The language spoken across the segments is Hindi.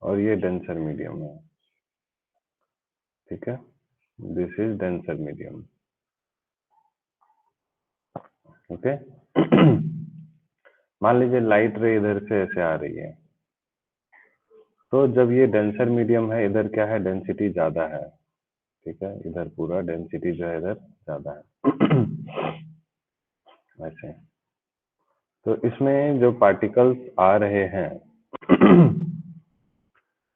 और ये डेंसर मीडियम है, ठीक है, this is denser medium, okay. मान लीजिए लाइट रे इधर से ऐसे आ रही है, तो जब ये डेंसर मीडियम है, इधर क्या है, डेंसिटी ज्यादा है, ठीक है, इधर पूरा डेंसिटी जो है इधर ज्यादा है। ऐसे, तो इसमें जो पार्टिकल्स आ रहे हैं,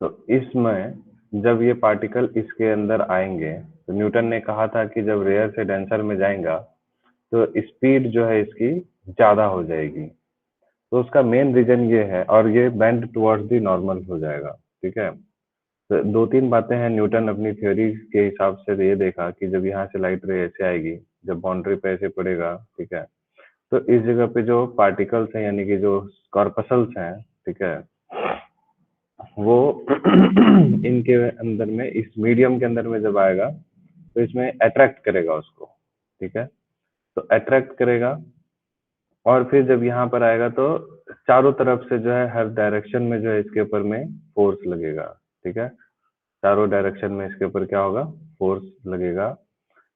तो इसमें जब ये पार्टिकल इसके अंदर आएंगे, तो न्यूटन ने कहा था कि जब रेयर से डेंसर में जाएगा तो स्पीड जो है इसकी ज्यादा हो जाएगी। तो उसका मेन रीजन ये है, और ये बेंड टुवर्ड्स दी नॉर्मल हो जाएगा, ठीक है। तो दो तीन बातें हैं, न्यूटन अपनी थ्योरी के हिसाब से ये देखा कि जब यहाँ से लाइट रे ऐसे आएगी, जब बाउंड्री पे ऐसे पड़ेगा, ठीक है, तो इस जगह पे जो पार्टिकल्स हैं, यानी कि जो कॉर्पसल्स हैं, ठीक है, वो इनके अंदर में, इस मीडियम के अंदर में जब आएगा तो इसमें अट्रैक्ट करेगा उसको, ठीक है, तो अट्रैक्ट करेगा, और फिर जब यहाँ पर आएगा तो चारों तरफ से जो है हर डायरेक्शन में जो है इसके ऊपर में फोर्स लगेगा, ठीक है, चारों डायरेक्शन में इसके ऊपर क्या होगा, फोर्स लगेगा,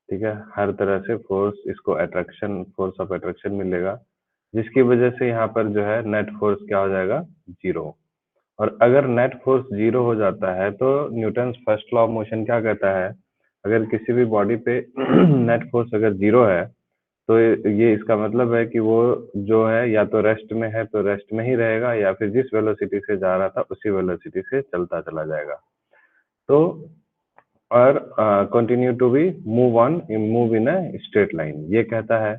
ठीक है, हर तरह से फोर्स इसको अट्रैक्शन, फोर्स ऑफ अट्रैक्शन मिलेगा, जिसकी वजह से यहाँ पर जो है नेट फोर्स क्या हो जाएगा, जीरो। और अगर नेट फोर्स जीरो हो जाता है तो Newton first law of motion क्या कहता है, अगर किसी भी बॉडी पे नेट फोर्स अगर जीरो है, तो ये इसका मतलब है कि वो जो है या तो रेस्ट में है तो रेस्ट में ही रहेगा, या फिर जिस वेलोसिटी से जा रहा था उसी वेलोसिटी से चलता चला जाएगा। तो और continue to be move on, move in a straight line, ये कहता है,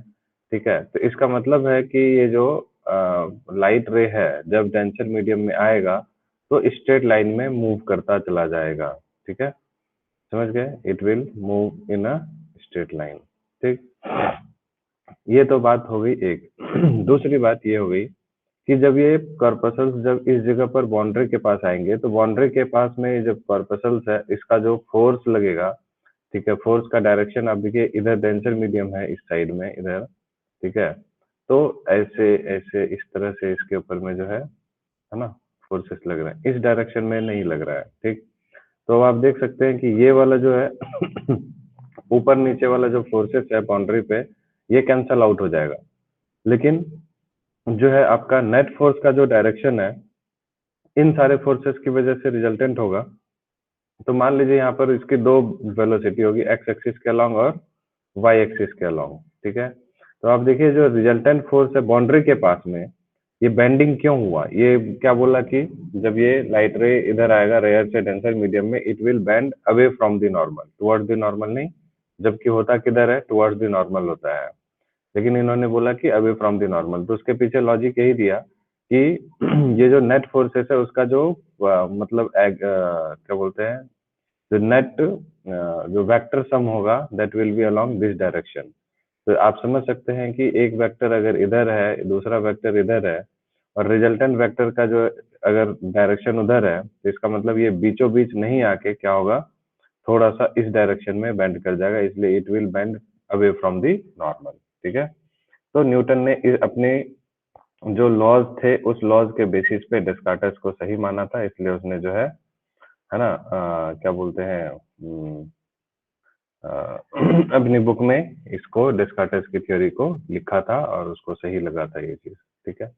ठीक है। तो इसका मतलब है कि ये जो लाइट रे है जब डेंसर मीडियम में आएगा तो स्ट्रेट लाइन में मूव करता चला जाएगा, ठीक है, समझ गए, it will move in a straight line, ठीक। ये तो बात हो गई एक। दूसरी बात ये हो गई कि जब ये कॉर्पसल्स जब इस जगह पर बाउंड्री के पास आएंगे, तो बाउंड्री के पास में जब कॉर्पसल्स है, इसका जो फोर्स लगेगा, ठीक है, फोर्स का डायरेक्शन आप देखिए, इधर डेंसर मीडियम है इस साइड में इधर, ठीक है, तो ऐसे ऐसे इस तरह से इसके ऊपर में जो है ना, फोर्सेस लग रहे हैं, इस डायरेक्शन में नहीं लग रहा है, ठीक। तो आप देख सकते हैं कि ये वाला जो है ऊपर नीचे वाला जो फोर्सेस है बाउंड्री पे, ये कैंसल आउट हो जाएगा, लेकिन जो है आपका नेट फोर्स का जो डायरेक्शन है, इन सारे फोर्सेस की वजह से रिजल्टेंट होगा। तो मान लीजिए यहाँ पर इसकी दो वेलोसिटी होगी, एक्स एक्सिस के अलोंग और वाई एक्सिस के अलोंग, ठीक है। तो आप देखिए जो रिजल्टेंट फोर्स है बाउंड्री के पास में, ये बेंडिंग क्यों हुआ, ये क्या बोला कि जब ये लाइट रे इधर आएगा रेयर से डेंसर मीडियम में, it will bend away from the normal, towards the normal नहीं, जबकि होता किधर है, टुवर्ड्स द नॉर्मल होता है, लेकिन इन्होंने बोला कि अवे फ्रॉम द नॉर्मल। तो उसके पीछे लॉजिक यही दिया कि ये जो नेट फोर्सेस है उसका जो मतलब क्या बोलते हैं, जो नेट जो वेक्टर सम होगा that will be along this direction. तो आप समझ सकते हैं कि एक वेक्टर अगर इधर है, दूसरा वेक्टर इधर है, और रिजल्टेंट वेक्टर का जो अगर डायरेक्शन उधर है, तो इसका मतलब ये बीचों बीच नहीं आके क्या होगा, थोड़ा सा इस डायरेक्शन में बेंड कर जाएगा, इसलिए it will bend away from the normal, ठीक है। तो न्यूटन ने अपने जो लॉज थे उस लॉज के बेसिस पे डिस्कार्टस को सही माना था, इसलिए उसने जो है ना, क्या बोलते हैं, अपनी बुक में इसको डिस्कार्टस की थ्योरी को लिखा था और उसको सही लगा था ये चीज, ठीक है।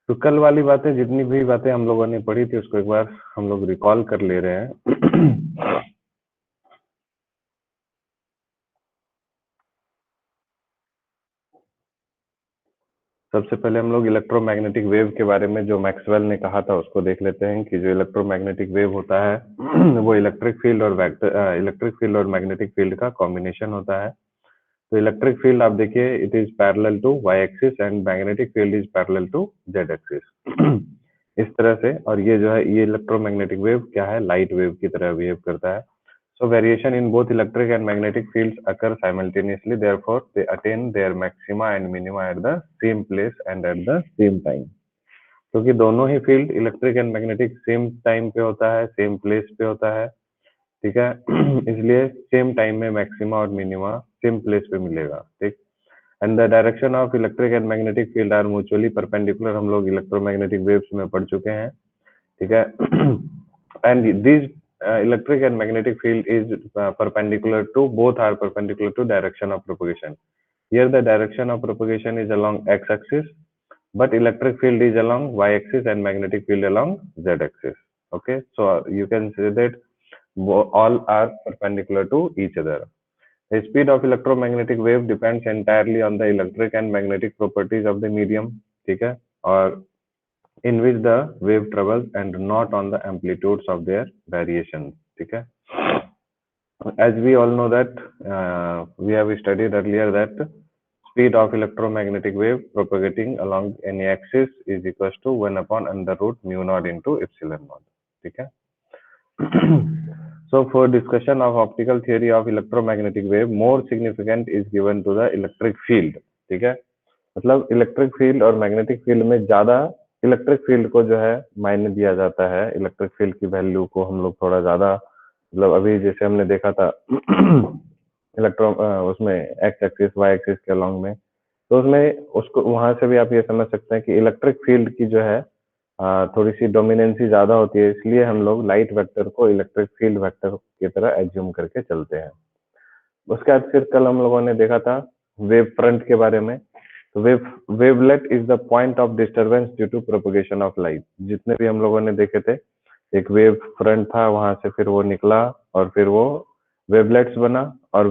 तो कल वाली बातें, जितनी भी बातें हम लोगों ने पढ़ी थी उसको एक बार हम लोग रिकॉल कर ले रहे हैं। सबसे पहले हम लोग इलेक्ट्रोमैग्नेटिक वेव के बारे में जो मैक्सवेल ने कहा था उसको देख लेते हैं कि जो इलेक्ट्रोमैग्नेटिक वेव होता है वो इलेक्ट्रिक फील्ड और इलेक्ट्रिक फील्ड और मैग्नेटिक फील्ड का कॉम्बिनेशन होता है। तो इलेक्ट्रिक फील्ड आप देखिए, it is parallel to Y axis and magnetic field is parallel to Z axis. इस तरह से, और ये जो है ये इलेक्ट्रोमैग्नेटिक वेव क्या है, लाइट वेव की तरह बिहेव करता है। So variation in both electric and magnetic fields occur simultaneously, therefore they attain their maxima and minima at the same place and at the same time. क्योंकि दोनों ही field electric and magnetic same time पे होता है, सेम प्लेस पे होता है, ठीक है। इसलिए सेम टाइम में मैक्सिमा और मिनिमा सेम प्लेस पे मिलेगा, ठीक। And the direction of electric and magnetic field are mutually perpendicular, हम लोग इलेक्ट्रोमैग्नेटिक वेव्स में पढ़ चुके हैं ठीक है। And this electric and magnetic field is perpendicular to, both are perpendicular to direction of propagation. Here the direction of propagation is along x-axis, but electric field is along y-axis and magnetic field along z-axis. Okay, so you can say that all are perpendicular to each other. The speed of electromagnetic wave depends entirely on the electric and magnetic properties of the medium, ठीक है, और in which the wave travels and not on the amplitudes of their variations, ठीक है. As we all know that we have studied earlier that speed of electromagnetic wave propagating along any axis is equals to 1 upon under root mu naught into epsilon naught, ठीक है. So for discussion of optical theory of electromagnetic wave, more significant is given to the electric field, ठीक है. मतलब इलेक्ट्रिक फील्ड और मैग्नेटिक फील्ड में ज्यादा इलेक्ट्रिक फील्ड को जो है मायने दिया जाता है, इलेक्ट्रिक फील्ड की वैल्यू को हम लोग थोड़ा ज्यादा, मतलब अभी जैसे हमने देखा था इलेक्ट्रो उसमें एक्स एक्सिस वाई एक्सिस के अलॉन्ग में, तो उसमें उसको वहां से भी आप ये समझ सकते हैं कि इलेक्ट्रिक फील्ड की जो है थोड़ी सी डोमिनेंसी ज्यादा होती है, इसलिए हम लोग लाइट वेक्टर को इलेक्ट्रिक फील्ड वेक्टर की तरह एज्यूम करके चलते हैं. उसके बाद फिर कल हम लोगों ने देखा था वेव फ्रंट के बारे में. तो wavelet is the point of disturbance due to propagation of light. जितने भी हम लोगों ने देखे थे, एक वेव फ्रंट था, वहां से फिर वो निकला और फिर वो वेवलेट्स बना, और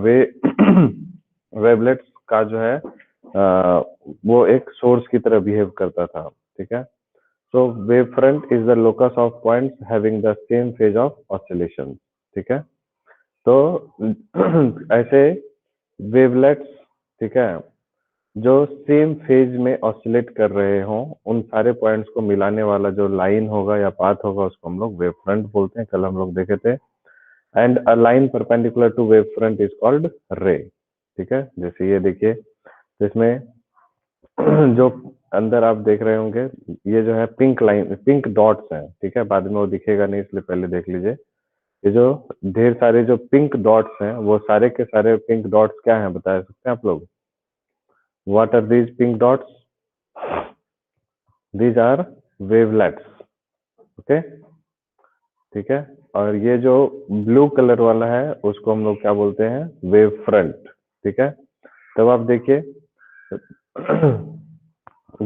वेवलेट्स का जो है वो एक सोर्स की तरह बिहेव करता था, ठीक है. So wave front is the locus of points having the same phase of oscillation, ठीक है. तो ऐसे वेवलेट्स, ठीक है, जो सेम फेज में ऑसिलेट कर रहे हों, उन सारे पॉइंट्स को मिलाने वाला जो लाइन होगा या पाथ होगा उसको हम लोग वेव फ्रंट बोलते हैं, कल हम लोग देखे थे. And a line perpendicular to wave front is called ray, ठीक है. जैसे ये देखिए, तो इसमें जो अंदर आप देख रहे होंगे, ये जो है पिंक लाइन, पिंक डॉट्स हैं, ठीक है. बाद में वो दिखेगा नहीं, इसलिए पहले देख लीजिए. ये जो ढेर सारे जो पिंक डॉट्स हैं, वो सारे के सारे पिंक डॉट्स क्या हैं, बता सकते हैं आप लोग? What are these pink dots? These are wavelets. Okay, ठीक है. और ये जो ब्लू कलर वाला है उसको हम लोग क्या बोलते हैं? वेव फ्रंट, ठीक है. तब आप देखिए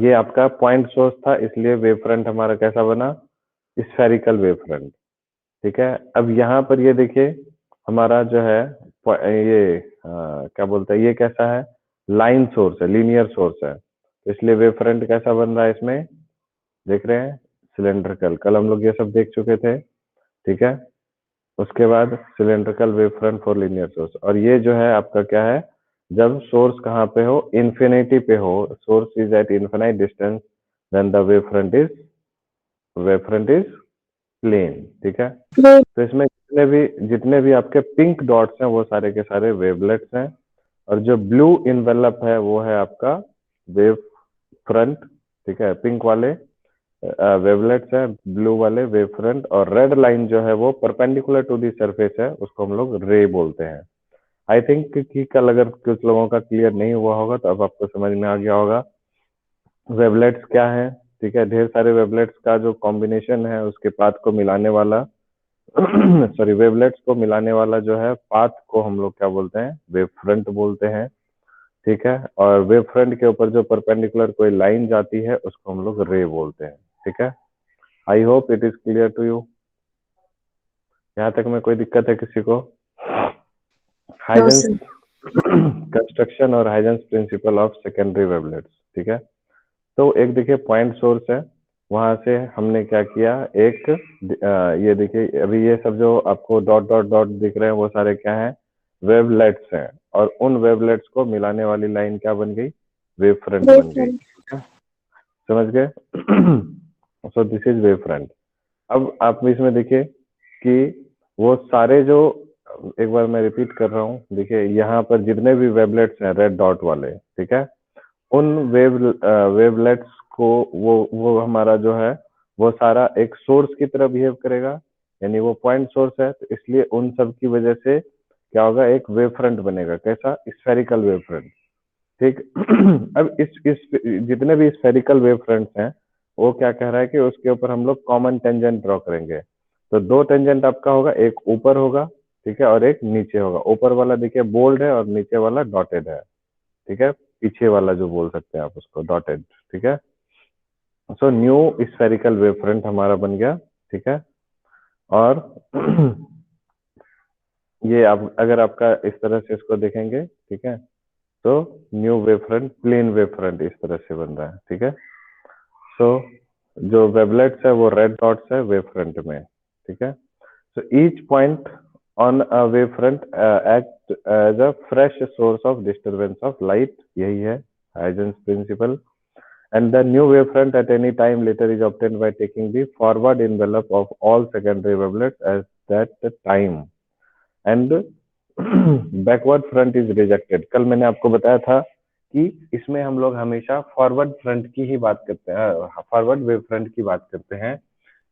ये आपका पॉइंट सोर्स था, इसलिए वेव फ्रंट हमारा कैसा बना? स्फेरिकल वेव फ्रंट, ठीक है. अब यहाँ पर ये देखिए, हमारा जो है ये क्या बोलते हैं, ये कैसा है? लाइन सोर्स है, लीनियर सोर्स है, इसलिए वेव फ्रंट कैसा बन रहा है इसमें, देख रहे हैं? सिलेंड्रिकल. कल हम लोग ये सब देख चुके थे, ठीक है. उसके बाद cylindrical wave front for linear source. और ये जो है आपका क्या है? जब सोर्स कहाँ पे हो? इन्फिनिटी पे हो, source is at infinite distance, then the wave front is plane, ठीक है. तो इसमें जितने भी आपके पिंक डॉट्स हैं वो सारे के सारे वेवलेट्स हैं, और जो ब्लू इनवेलप है वो है आपका वेव फ्रंट, ठीक है. पिंक वाले वेवलेट्स है, ब्लू वाले वेव फ्रंट, और रेड लाइन जो है वो परपेंडिकुलर टू दी सरफेस है, उसको हम लोग रे बोलते हैं. आई थिंक कि कल अगर कुछ लोगों का क्लियर नहीं हुआ होगा तो अब आपको समझ में आ गया होगा वेवलेट्स क्या है, ठीक है. ढेर सारे वेवलेट्स का जो कॉम्बिनेशन है उसके पाथ को मिलाने वाला सॉरी, वेवलेट्स को मिलाने वाला जो है पाथ को हम लोग क्या बोलते हैं? वेव फ्रंट बोलते हैं, ठीक है. और वेव फ्रंट के ऊपर जो परपेंडिकुलर कोई लाइन जाती है उसको हम लोग रे बोलते हैं, ठीक है. I hope it is clear to you. यहाँ तक में कोई दिक्कत है किसी को? हाइजेंस कंस्ट्रक्शन और Huygens principle of secondary wavelets, ठीक है. तो एक देखिए पॉइंट सोर्स है, वहां से हमने क्या किया, एक ये देखिए अभी ये सब जो आपको डॉट डॉट डॉट दिख रहे हैं वो सारे क्या हैं? वेवलेट्स हैं, और उन वेवलेट्स को मिलाने वाली लाइन क्या बन गई? वेव फ्रंट बन गई, ठीक है. समझ गए? So this is wave front. अब आप इसमें देखिए कि वो सारे जो, एक बार मैं रिपीट कर रहा हूँ, देखिए यहाँ पर जितने भी वेवलेट्स हैं रेड डॉट वाले, ठीक है, उन वेवलेट्स को वो हमारा जो है वो सारा एक सोर्स की तरह बिहेव करेगा, यानी वो पॉइंट सोर्स है, तो इसलिए उन सब की वजह से क्या होगा? एक वेव फ्रंट बनेगा. कैसा? स्फेरिकल वेव फ्रंट, ठीक. अब इस जितने भी स्फेरिकल वेव फ्रंट्स हैं वो क्या कह रहा है कि उसके ऊपर हम लोग कॉमन टेंजेंट ड्रॉ करेंगे। तो दो टेंजेंट आपका होगा, एक ऊपर होगा, ठीक है, और एक नीचे होगा। ऊपर वाला देखिए बोल्ड है और नीचे वाला डॉटेड है, ठीक है, पीछे वाला जो बोल सकते हैं आप उसको डॉटेड, ठीक है। So new spherical wave front हमारा बन गया, ठीक है। और ये आप अगर आपका इस तरह से इसको देखेंगे, ठीक है, तो new wave front, plane wave front इस तरह से बन रहा है, ठीक है। सो जो वेवलेट्स है वो रेड डॉट्स है वेव फ्रंट में, ठीक है। So each point on a wave front act as a fresh source of disturbance of light, यही है Huygens principle. And the new wavefront at any time later is obtained by taking the forward envelope of all secondary wavelets as that time, and backward front is rejected। कल मैंने आपको बताया था कि इसमें हम लोग हमेशा फॉरवर्ड फ्रंट की ही बात करते हैं, फॉरवर्ड वेव फ्रंट की बात करते हैं।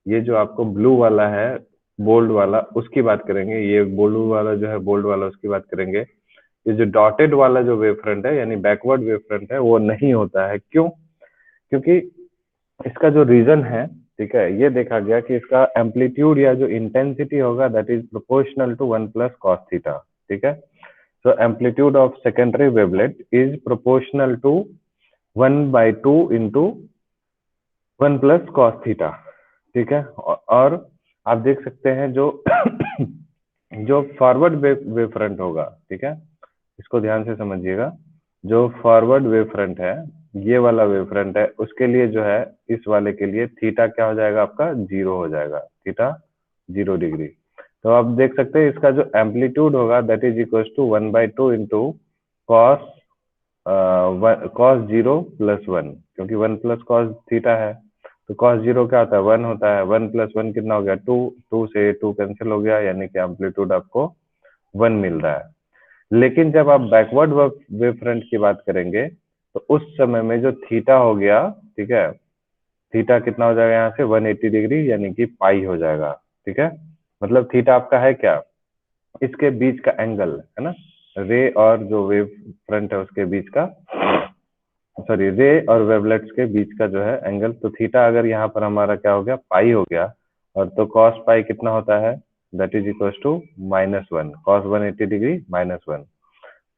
ये जो आपको ब्लू वाला है बोल्ड वाला उसकी बात करेंगे, ये ब्लू वाला जो है बोल्ड वाला उसकी बात करेंगे। ये जो डॉटेड वाला जो वेव फ्रंट है यानी बैकवर्ड वेव फ्रंट है वो नहीं होता है। क्यों? क्योंकि इसका जो रीजन है, ठीक है, ये देखा गया कि इसका एम्पलीट्यूड या जो इंटेंसिटी होगा that is proportional to 1 + cos theta, ठीक है। So amplitude of secondary wavelet is proportional to 1/2 into 1 + cos theta, ठीक है। और आप देख सकते हैं जो जो फॉरवर्ड वेव फ्रंट होगा, ठीक है, इसको ध्यान से समझिएगा। जो फॉरवर्ड वेव फ्रंट है, ये वाला वेव फ्रंट है, उसके लिए जो है इस वाले के लिए थीटा क्या हो जाएगा आपका 0 हो जाएगा, थीटा 0 डिग्री। तो आप देख सकते हैं इसका जो एम्पलीट्यूड होगा that is equal to 1/2 into cos cos 0 + 1, क्योंकि 1 + cos थीटा है तो कॉस 0 क्या होता है 1 होता है। 1 + 1 कितना हो गया 2, 2 से 2 कैंसिल हो गया, यानी कि एम्पलीट्यूड आपको 1 मिल रहा है। लेकिन जब आप बैकवर्ड वेव फ्रंट की बात करेंगे तो उस समय में जो थीटा हो गया, ठीक है, थीटा कितना हो जाएगा यहाँ से 180 डिग्री यानी कि पाई हो जाएगा, ठीक है। मतलब थीटा आपका है क्या, इसके बीच का एंगल है ना, रे और जो वेव फ्रंट है उसके बीच का, सॉरी, रे और वेवलेट्स के बीच का जो है एंगल। तो थीटा अगर यहाँ पर हमारा क्या हो गया पाई हो गया, और तो कॉस पाई कितना होता है that is equal to -1, cos 180 degree -1।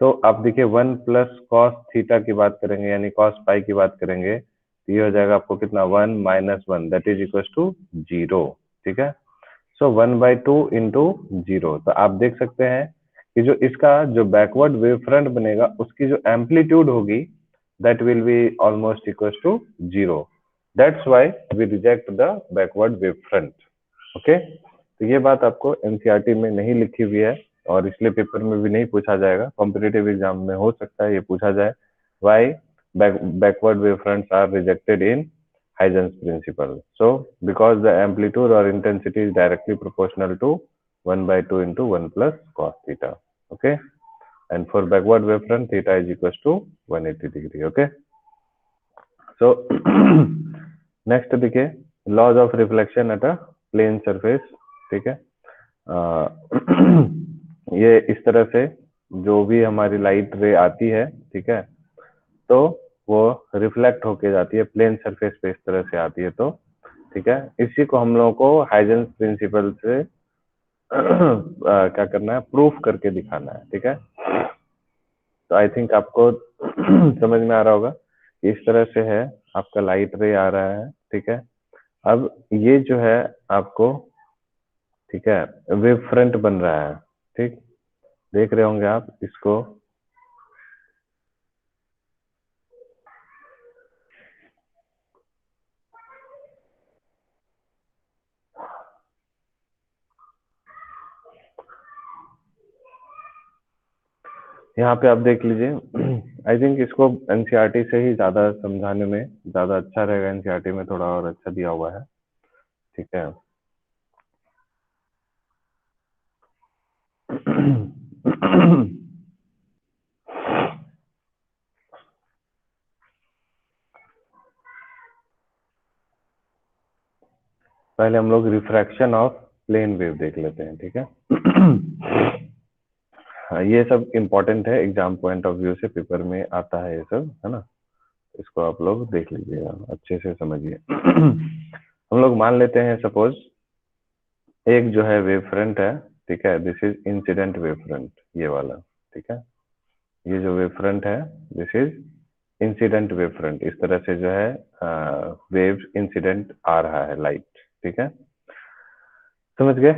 तो आप देखिए 1 + cos थीटा की बात करेंगे यानी कॉस पाई की बात करेंगे तो ये हो जाएगा आपको कितना 1 - 1 दैट इज इक्वल टू 0, ठीक है। सो 1/2 इंटू 0। तो आप देख सकते हैं कि जो इसका जो बैकवर्ड वेव फ्रंट बनेगा उसकी जो एम्पलीट्यूड होगी that will be almost equals to 0। That's why we reject the backward wave front। Okay? तो ये बात आपको एनसीईआरटी में नहीं लिखी हुई है और इसलिए पेपर में भी नहीं पूछा जाएगा, कॉम्पिटेटिव एग्जाम में हो सकता है ये पूछा जाए। Why backward wave fronts are rejected in Huygens principle? So because the amplitude or intensity is directly proportional to 1/2 into 1 + cos theta. Okay? And for backward wave front theta is equals to 180 degree। Okay, so next देखिए laws of reflection at a plane surface, ठीक है। ये इस तरह से जो भी हमारी लाइट रे आती है, ठीक है, तो वो रिफ्लेक्ट होके जाती है प्लेन सरफेस पे, इस तरह से आती है। तो ठीक है, इसी को हम लोगों को हाइजेंस प्रिंसिपल से क्या करना है प्रूफ करके दिखाना है, ठीक है। तो आई थिंक आपको समझ में आ रहा होगा इस तरह से है आपका लाइट रे आ रहा है, ठीक है। अब ये जो है आपको, ठीक है, वेव फ्रंट बन रहा है, ठीक, देख रहे होंगे आप इसको। यहाँ पे आप देख लीजिए। आई थिंक इसको एनसीईआरटी से ही ज्यादा समझाने में ज्यादा अच्छा रहेगा, एनसीईआरटी में थोड़ा और अच्छा दिया हुआ है, ठीक है। पहले हम लोग रिफ्रैक्शन ऑफ प्लेन वेव देख लेते हैं, ठीक है। हाँ, ये सब इम्पोर्टेंट है, एग्जाम पॉइंट ऑफ व्यू से पेपर में आता है ये सब, है ना। इसको आप लोग देख लीजिएगा, अच्छे से समझिए। हम लोग मान लेते हैं सपोज एक जो है वेव फ्रंट है, ठीक है, this is incident wave front, ये वाला, ठीक है। ये जो वेव फ्रंट है this is incident wave front, इस तरह से जो है वेव इंसिडेंट आ रहा है लाइट, ठीक है, समझ गए।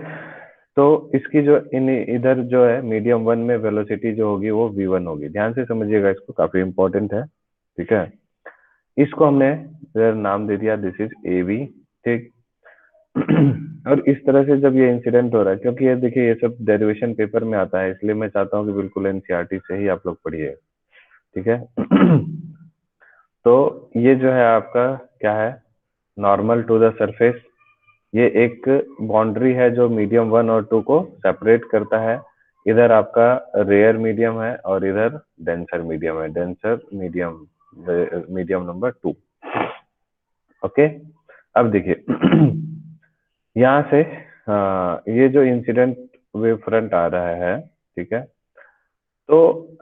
तो इसकी जो इधर जो है मीडियम वन में वेलोसिटी जो होगी वो v1 होगी, ध्यान से समझिएगा, इसको काफी इंपॉर्टेंट है, ठीक है। इसको हमने इधर नाम दे दिया, दिस इज ए बी, ठीक। और इस तरह से जब ये इंसिडेंट हो रहा है, क्योंकि ये देखिए ये सब डेरिवेशन पेपर में आता है, इसलिए मैं चाहता हूँ कि बिल्कुल एनसीईआरटी से ही आप लोग पढ़िए, ठीक है। तो ये जो है आपका क्या है, नॉर्मल टू द सरफेस, ये एक बाउंड्री है जो मीडियम वन और टू को सेपरेट करता है। इधर आपका रेयर मीडियम है और इधर डेंसर मीडियम है, denser medium, medium number 2, okay. अब देखिए यहाँ से ये जो इंसिडेंट वेव फ्रंट आ रहा है, ठीक है, तो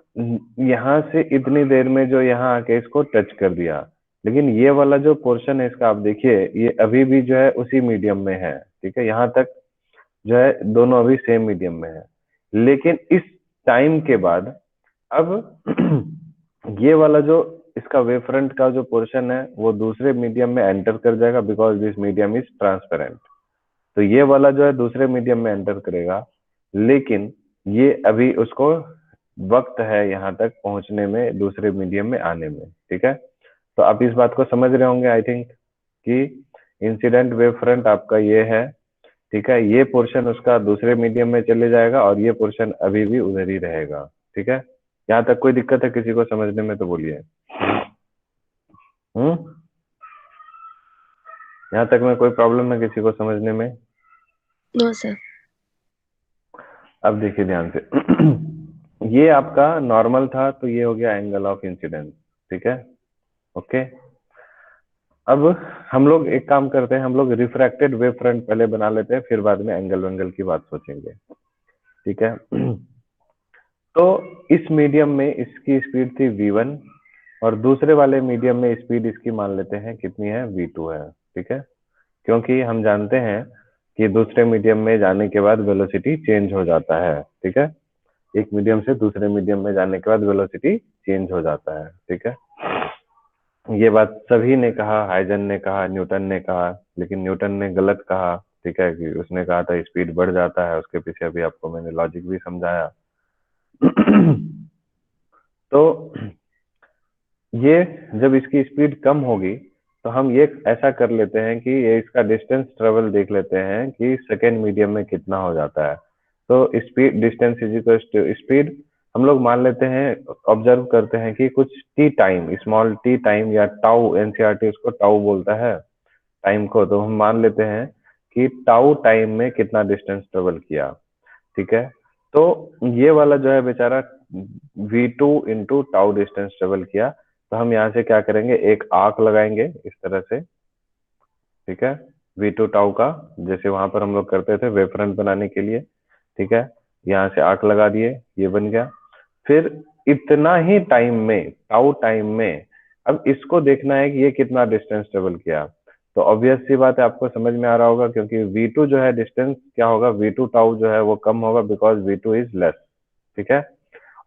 यहाँ से इतनी देर में जो यहाँ आके इसको टच कर दिया, लेकिन ये वाला जो पोर्शन है इसका आप देखिए, ये अभी भी जो है उसी मीडियम में है, ठीक है, यहाँ तक जो है दोनों अभी सेम मीडियम में है। लेकिन इस टाइम के बाद अब ये वाला जो इसका वेव फ्रंट का जो पोर्शन है वो दूसरे मीडियम में एंटर कर जाएगा, because this medium is transparent. तो ये वाला जो है दूसरे मीडियम में एंटर करेगा, लेकिन ये अभी उसको वक्त है यहाँ तक पहुंचने में, दूसरे मीडियम में आने में, ठीक है। तो आप इस बात को समझ रहे होंगे आई थिंक, कि इंसिडेंट वेव फ्रंट आपका ये है, ठीक है, ये पोर्शन उसका दूसरे मीडियम में चले जाएगा और ये पोर्शन अभी भी उधर ही रहेगा, ठीक है। यहाँ तक कोई दिक्कत है किसी को समझने में तो बोलिए। यहाँ तक में कोई प्रॉब्लम है किसी को समझने में? No sir. अब देखिए ध्यान से, ये आपका नॉर्मल था तो ये हो गया एंगल ऑफ इंसिडेंस, ठीक है, ओके। अब हम लोग एक काम करते हैं, हम लोग रिफ्रैक्टेड वेव फ्रंट पहले बना लेते हैं, फिर बाद में एंगल वेंगल की बात सोचेंगे, ठीक है। तो इस मीडियम में इसकी स्पीड थी v1 और दूसरे वाले मीडियम में स्पीड इसकी मान लेते हैं कितनी है, v2 है, ठीक है, क्योंकि हम जानते हैं कि दूसरे मीडियम में जाने के बाद वेलोसिटी चेंज हो जाता है, ठीक है, एक मीडियम से दूसरे मीडियम में जाने के बाद वेलोसिटी चेंज हो जाता है, ठीक है। ये बात सभी ने कहा, हाइजन ने कहा, न्यूटन ने कहा, लेकिन न्यूटन ने गलत कहा, ठीक है, कि उसने कहा था स्पीड बढ़ जाता है, उसके पीछे अभी आपको मैंने लॉजिक भी समझाया। तो ये जब इसकी स्पीड कम होगी तो हम ये ऐसा कर लेते हैं कि ये इसका डिस्टेंस ट्रेवल देख लेते हैं कि सेकेंड मीडियम में कितना हो जाता है। तो speed distance is equal to speed, हम लोग मान लेते हैं, ऑब्जर्व करते हैं कि कुछ T time, small T time या टाउ, एनसीईआरटी उसको टाउ बोलता है टाइम को, तो हम मान लेते हैं कि टाउ टाइम में कितना डिस्टेंस ट्रेवल किया, ठीक है। तो ये वाला जो है बेचारा v2 into tau distance travel किया, तो हम यहाँ से क्या करेंगे, एक आर्क लगाएंगे इस तरह से, ठीक है, v2 टाउ का, जैसे वहां पर हम लोग करते थे वेव फ्रंट बनाने के लिए, ठीक है। यहाँ से आर्क लगा दिए, ये बन गया। फिर इतना ही टाइम में, टाउ टाइम में, अब इसको देखना है कि ये कितना डिस्टेंस ट्रेवल किया। तो ऑब्वियस सी बात है, आपको समझ में आ रहा होगा, क्योंकि v2 जो है डिस्टेंस क्या होगा, v2 टाउ जो है वो कम होगा, बिकॉज v2 इज लेस, ठीक है,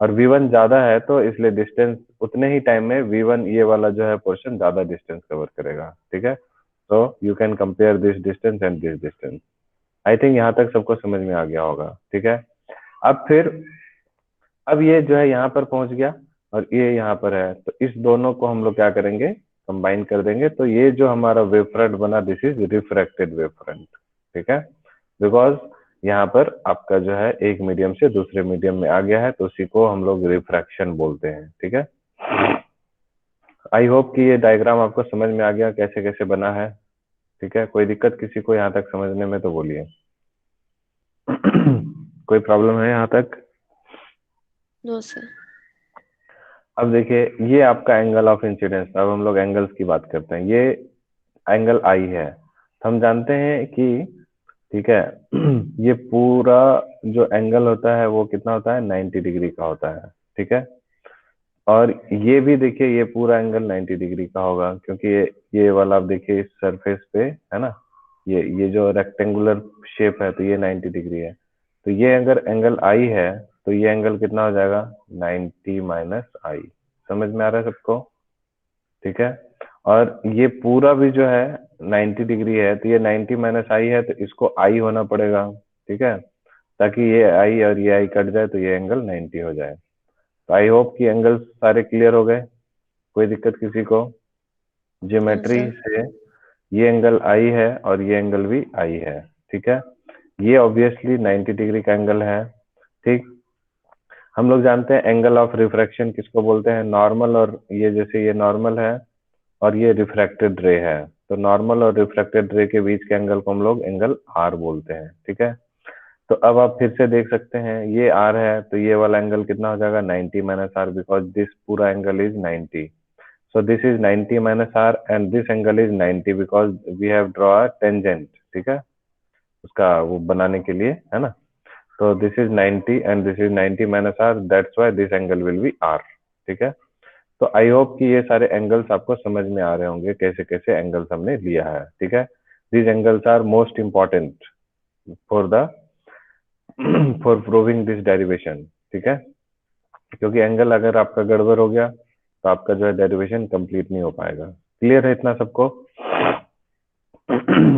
और v1 ज्यादा है, तो इसलिए डिस्टेंस उतने ही टाइम में v1 ये वाला जो है पोर्शन ज्यादा डिस्टेंस कवर करेगा, ठीक है। तो you can compare this distance and this distance. I think यहाँ तक सबको समझ में आ गया होगा, ठीक है। अब फिर, अब ये जो है यहाँ पर पहुंच गया और ये यहाँ पर है, तो इस दोनों को हम लोग क्या करेंगे, कंबाइन कर देंगे, तो ये जो हमारा वेव फ्रंट बना, this is refracted wave front, ठीक है, बिकॉज यहाँ पर आपका जो है एक मीडियम से दूसरे मीडियम में आ गया है, तो उसी को हम लोग रिफ्रैक्शन बोलते हैं, ठीक है। आई होप कि ये डायग्राम आपको समझ में आ गया कैसे कैसे बना है, ठीक है। कोई दिक्कत किसी को यहाँ तक समझने में तो बोलिए। कोई प्रॉब्लम है यहाँ तक? No sir. अब देखिए ये आपका एंगल ऑफ इंसिडेंस, अब हम लोग एंगल्स की बात करते हैं। ये एंगल आई है, तो हम जानते हैं कि, ठीक है, ये पूरा जो एंगल होता है वो कितना होता है, 90 डिग्री का होता है, ठीक है। और ये भी देखिए ये पूरा एंगल 90 डिग्री का होगा, क्योंकि ये वाला आप देखिए इस सरफेस पे है ना, ये जो रेक्टेंगुलर शेप है तो ये 90 डिग्री है। तो ये अगर एंगल आई है तो ये एंगल कितना हो जाएगा, 90 माइनस आई। समझ में आ रहा है सबको? ठीक है। और ये पूरा भी जो है 90 डिग्री है, तो ये 90 माइनस आई है तो इसको आई होना पड़ेगा। ठीक है, ताकि ये आई और ये आई कट जाए तो ये एंगल 90 हो जाए। तो आई होप कि एंगल्स सारे क्लियर हो गए, कोई दिक्कत किसी को? No geometry sir. से ये एंगल आई है और ये एंगल भी आई है। ठीक है, ये ऑब्वियसली 90 डिग्री का एंगल है। ठीक, हम लोग जानते हैं एंगल ऑफ रिफ्रैक्शन किसको बोलते हैं, नॉर्मल, और ये जैसे ये नॉर्मल है और ये रिफ्रैक्टेड रे है, तो नॉर्मल और रिफ्रैक्टेड रे के बीच के एंगल को हम लोग एंगल आर बोलते हैं। ठीक है, तो अब आप फिर से देख सकते हैं ये आर है तो ये वाला एंगल कितना हो जाएगा, 90 माइनस आर, बिकॉज दिस पूरा angle is 90। So this is 90 minus r and this angle is 90 because we have draw a tangent। ठीक है, उसका वो बनाने के लिए है ना। तो this is 90 and this is 90 minus r, that's why this angle will be r। ठीक है, तो आई होप कि ये सारे एंगल्स आपको समझ में आ रहे होंगे, कैसे कैसे एंगल्स हमने लिया है। ठीक है, these angles are most important for the for proving this derivation। ठीक है, क्योंकि एंगल अगर आपका गड़बड़ हो गया तो आपका जो है डेरिवेशन कंप्लीट नहीं हो पाएगा। क्लियर है इतना सबको?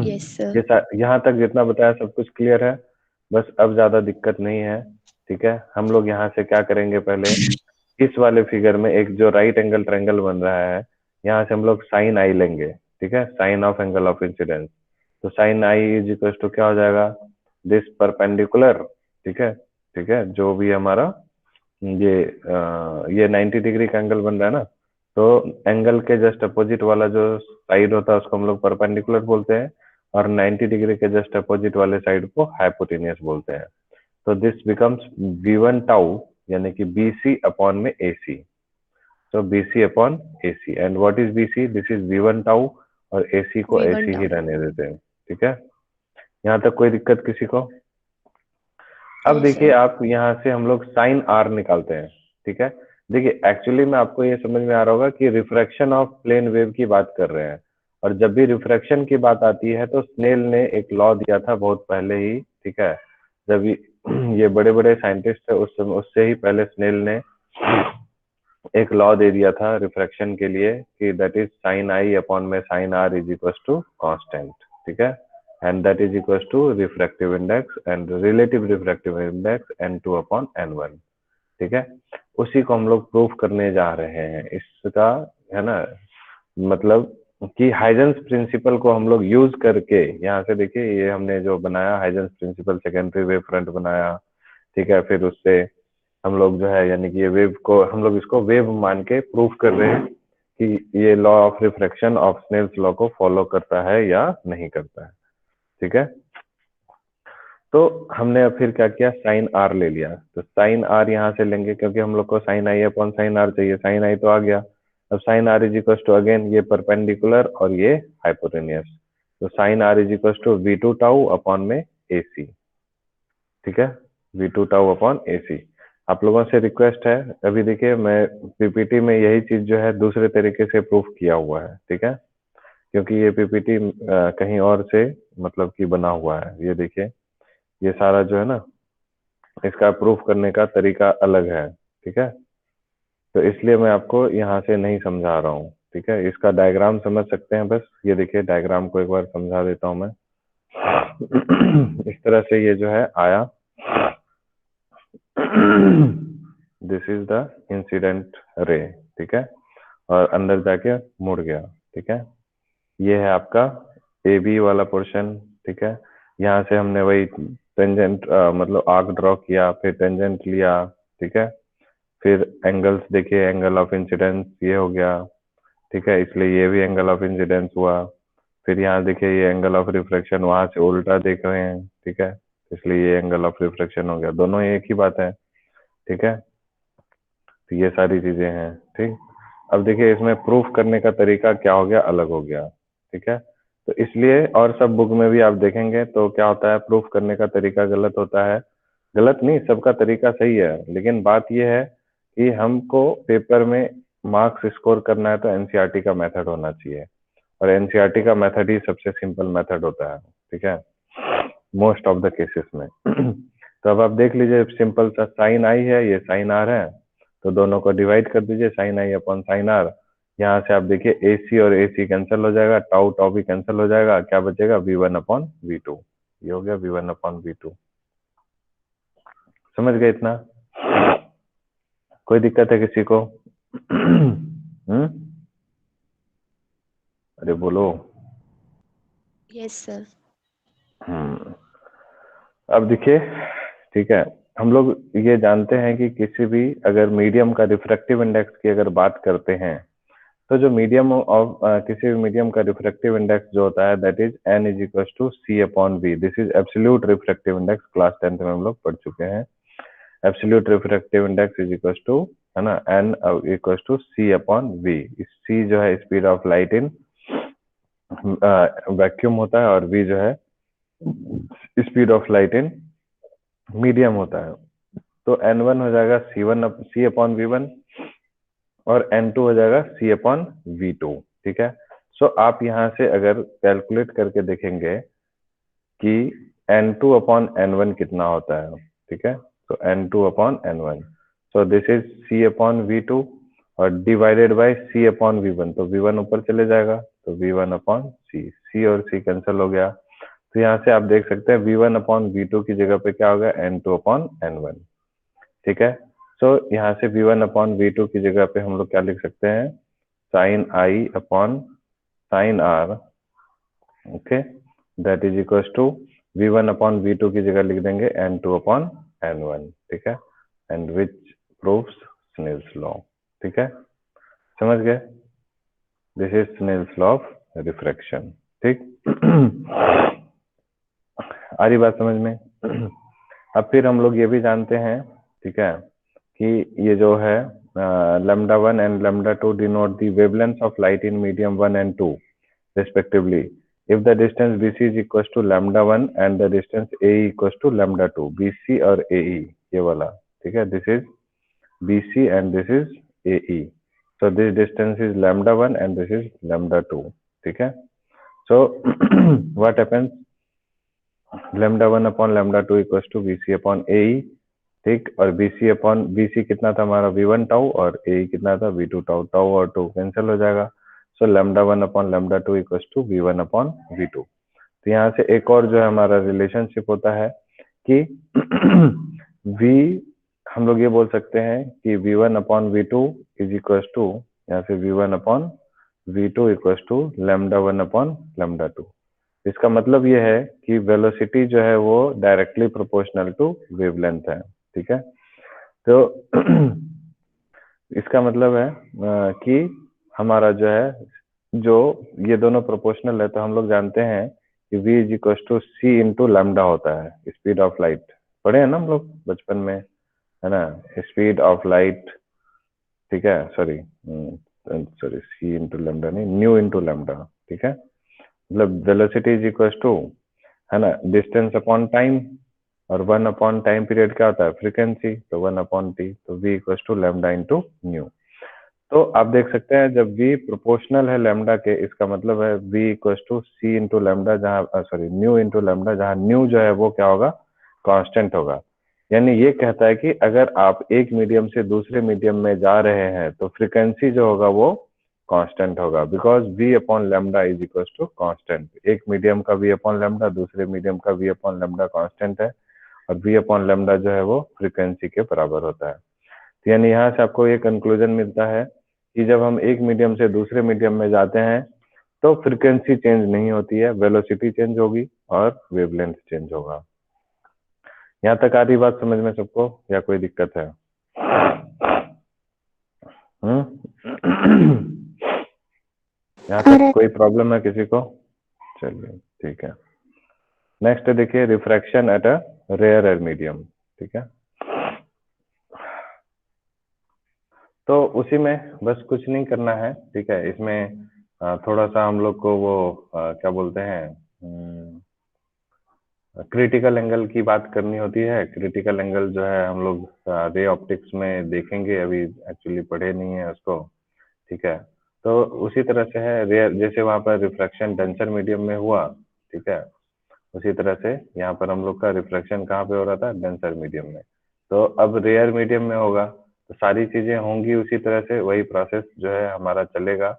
Yes sir. यहाँ तक जितना बताया सब कुछ क्लियर है, बस अब ज्यादा दिक्कत नहीं है। ठीक है, हम लोग यहाँ से क्या करेंगे, पहले इस वाले फिगर में एक जो राइट एंगल ट्रायंगल बन रहा है, यहाँ से हम लोग साइन आई लेंगे। ठीक है, sine of angle of incidence, तो sine i is equal to क्या हो जाएगा, दिस परपेंडिकुलर। ठीक है, ठीक है, जो भी हमारा ये 90 डिग्री का एंगल बन रहा है ना, तो एंगल के जस्ट अपोजिट वाला जो साइड होता है उसको हम लोग परपेंडिकुलर बोलते हैं, और 90 डिग्री के जस्ट अपोजिट वाले साइड को हाइपोटेनियस बोलते हैं। तो दिस बिकम्स v1 टाउ, यानी कि bc अपॉन में ac। तो bc upon ac, and what is bc, this is v1 tau, और ac को V1 ac ही टाउ। रहने देते हैं। ठीक है, यहाँ तक कोई दिक्कत किसी को? अब नो देखिए, सर। आप यहाँ से हम लोग साइन आर निकालते हैं। ठीक है, देखिए एक्चुअली में आपको ये समझ में आ रहा होगा कि रिफ्रैक्शन ऑफ प्लेन वेव की बात कर रहे हैं, और जब भी रिफ्रैक्शन की बात आती है तो स्नेल ने एक लॉ दिया था बहुत पहले ही। ठीक है, जब ये बड़े बड़े साइंटिस्ट थे उस समय, उससे ही पहले स्नेल ने एक लॉ दे दिया था रिफ्रैक्शन के लिए कि that is sine i upon में sine r is equal to constant. ठीक है, and that is equals to refractive index and relative refractive index n2 upon n1। ठीक है, उसी को हम लोग प्रूफ करने जा रहे हैं इसका, है ना, मतलब कि हाइजेंस प्रिंसिपल को हम लोग यूज करके, यहाँ से देखिए ये हमने जो बनाया Huygens principle, secondary wave front बनाया। ठीक है, फिर उससे हम लोग जो है यानी कि ये वेव को हम लोग इसको वेव मान के प्रूफ कर रहे हैं कि ये law of refraction of Snell's law को फॉलो करता है या नहीं करता है। ठीक है, तो हमने अब फिर क्या किया, साइन आर ले लिया, तो साइन आर यहाँ से लेंगे क्योंकि हम लोग को sine i upon sine r चाहिए, साइन आई तो आ गया। अब sine r is equal to again ये परपेंडिकुलर और ये हाइपोटेनियस, तो sine r is equal to v2 tau upon में ac। ठीक है, v2 टाउ अपॉन ac। आप लोगों से रिक्वेस्ट है, अभी देखिए मैं पीपीटी में यही चीज जो है दूसरे तरीके से प्रूफ किया हुआ है। ठीक है, क्योंकि ये पीपीटी कहीं और से मतलब कि बना हुआ है, ये देखिए ये सारा जो है ना, इसका प्रूफ करने का तरीका अलग है। ठीक है, तो इसलिए मैं आपको यहाँ से नहीं समझा रहा हूँ। ठीक है, इसका डायग्राम समझ सकते हैं, बस ये देखिए डायग्राम को एक बार समझा देता हूँ मैं। इस तरह से ये जो है आया, this is the incident ray. ठीक है, और अंदर जाके मुड़ गया। ठीक है, ये है आपका ए बी वाला पोर्शन। ठीक है, यहाँ से हमने वही टेंजेंट मतलब आर्क ड्रॉ किया, फिर टेंजेंट लिया। ठीक है, फिर एंगल्स देखिए, एंगल ऑफ इंसिडेंस ये हो गया। ठीक है, इसलिए ये भी एंगल ऑफ इंसिडेंस हुआ। फिर यहाँ देखिए ये एंगल ऑफ रिफ्रैक्शन, वहां से उल्टा देख रहे हैं। ठीक है, इसलिए ये एंगल ऑफ रिफ्रैक्शन हो गया, दोनों एक ही बात है। ठीक है, तो ये सारी चीजें हैं। ठीक, अब देखिए इसमें प्रूफ करने का तरीका क्या हो गया, अलग हो गया। ठीक है, तो इसलिए और सब बुक में भी आप देखेंगे तो क्या होता है, प्रूफ करने का तरीका गलत होता है। गलत नहीं, सबका तरीका सही है, लेकिन बात यह है कि हमको पेपर में मार्क्स स्कोर करना है तो एनसीईआरटी का मेथड होना चाहिए, और एनसीईआरटी का मेथड ही सबसे सिंपल मेथड होता है, ठीक है, मोस्ट ऑफ द केसेस में। तो अब आप देख लीजिए, सिंपल सा साइन आई है, ये साइन आर है, तो दोनों को डिवाइड कर दीजिए, sine i upon sine r. यहाँ से आप देखिए ए सी और ए सी कैंसिल हो जाएगा, टाउ टाउ भी कैंसिल हो जाएगा, क्या बचेगा V1 अपॉन V2। ये हो गया V1 अपॉन V2। समझ गए इतना? कोई दिक्कत है किसी को? अरे बोलो। Yes sir. अब देखिए, ठीक है, हम लोग ये जानते हैं कि किसी भी अगर मीडियम का रिफ्रैक्टिव इंडेक्स की अगर बात करते हैं, तो जो मीडियम ऑफ किसी भी मीडियम का रिफ्रैक्टिव इंडेक्स जो होता है that is n is equal to c upon v. This is absolute refractive index, class 10th में हम लोग पढ़ चुके हैं। Absolute refractive index is equal to, है ना, n equal to c upon v. C जो है speed of light in vacuum होता है, और v जो है speed of light in medium होता है। तो n1 हो जाएगा सी अपॉन वी1, और n2 हो जाएगा सी अपॉन वी2, ठीक है। सो आप यहाँ से अगर कैलकुलेट करके देखेंगे कि n2 अपॉन n1 कितना होता है, ठीक है, तो n2 upon n1, so this is c upon v2 और divided by c upon v1, तो v1 ऊपर चले जाएगा, तो v1 अपॉन c और c कैंसिल हो गया। तो यहाँ से आप देख सकते हैं v1 अपॉन v2 की जगह पे क्या होगा, n2 अपॉन n1, ठीक है। सो यहाँ से v1 अपॉन v2 की जगह पे हम लोग क्या लिख सकते हैं, sine i upon sine r, okay, that is equal to v1 upon v2 की जगह लिख देंगे n2 अपॉन n1, ठीक है, and which proves Snell's law, ठीक है, समझ गए? This is Snell's law of refraction, ठीक। आ रही बात समझ में? अब फिर हम लोग ये भी जानते हैं, ठीक है, कि ये जो है λ1 and λ2 denote the wavelengths of light in medium 1 and 2 respectively. If the distance BC is equals to λ1 and the distance AE equals to λ2, BC और AE ये वाला, ठीक है, this is BC and this is AE. So this distance is λ1 and this is λ2, ठीक है। So what happens, λ1 upon λ2 equals to BC upon AE, ठीक, और BC कितना था हमारा V1 टाउ, और AE कितना था V2 टाउ, टाउ और 2 कैंसिल हो जाएगा। So λ1 upon λ2 equals to V1 upon V2। तो यहाँ से एक और जो है हमारा रिलेशनशिप होता है कि V, हम लोग ये बोल सकते हैं कि V1 upon V2 is equals to, यहाँ से V1 upon V2 equals to λ1 upon λ2। इसका मतलब ये है कि वेलोसिटी जो है वो डायरेक्टली प्रोपोर्शनल टू वेवलेंथ है, ठीक है। तो इसका मतलब है कि हमारा जो है, जो ये दोनों प्रोपोर्शनल है, तो हम लोग जानते हैं कि v is equal to c into lambda होता है, स्पीड ऑफ लाइट, पढ़े हैं ना हम लोग बचपन में, है ना, स्पीड ऑफ लाइट, ठीक है, सॉरी सी इंटू लैम्डा नहीं, न्यू इंटू लैम्डा, ठीक है, मतलब वेलोसिटी इज इक्वल टू, है ना, डिस्टेंस अपॉन टाइम, और 1 अपॉन टाइम पीरियड क्या होता है, फ्रीक्वेंसी, तो 1 अपॉन टी, तो v equal to lambda into nu. तो आप देख सकते हैं जब v प्रोपोर्शनल है लैम्डा के, इसका मतलब है v equal to c into lambda, जहाँ सॉरी न्यू इंटू लैम्डा, जहाँ न्यू जो है वो क्या होगा, कांस्टेंट होगा। यानी ये कहता है कि अगर आप एक मीडियम से दूसरे मीडियम में जा रहे हैं तो फ्रीक्वेंसी जो होगा वो कांस्टेंट होगा, because v upon lambda is equal to constant. एक मीडियम का v अपॉन लैम्डा, दूसरे मीडियम का v अपॉन लैम्डा कांस्टेंट है, और v अपॉन लैम्डा जो है वो फ्रीक्वेंसी के बराबर होता है। तो यानी यहाँ से आपको ये कंक्लूजन मिलता है कि जब हम एक मीडियम से दूसरे मीडियम में जाते हैं तो फ्रीक्वेंसी चेंज नहीं होती है, वेलोसिटी चेंज होगी और वेवलेंथ चेंज होगा। यहाँ तक आधी बात समझ में सबको, या कोई दिक्कत है? यहाँ तक कोई प्रॉब्लम है किसी को? चलिए ठीक है। नेक्स्ट देखिए, refraction at a rare medium, ठीक है। तो उसी में बस कुछ नहीं करना है, ठीक है। इसमें थोड़ा सा हम लोग को वो क्या बोलते हैं, क्रिटिकल एंगल की बात करनी होती है। क्रिटिकल एंगल जो है हम लोग रे ऑप्टिक्स में देखेंगे, अभी एक्चुअली पढ़े नहीं है उसको, ठीक है। तो उसी तरह से है रेयर, जैसे वहां पर रिफ्रैक्शन डेंसर मीडियम में हुआ, ठीक है, उसी तरह से यहाँ पर हम लोग का रिफ्लेक्शन कहाँ पे हो रहा था, डेंसर मीडियम में। तो अब रेयर मीडियम में होगा तो सारी चीजें होंगी उसी तरह से, वही प्रोसेस जो है हमारा चलेगा,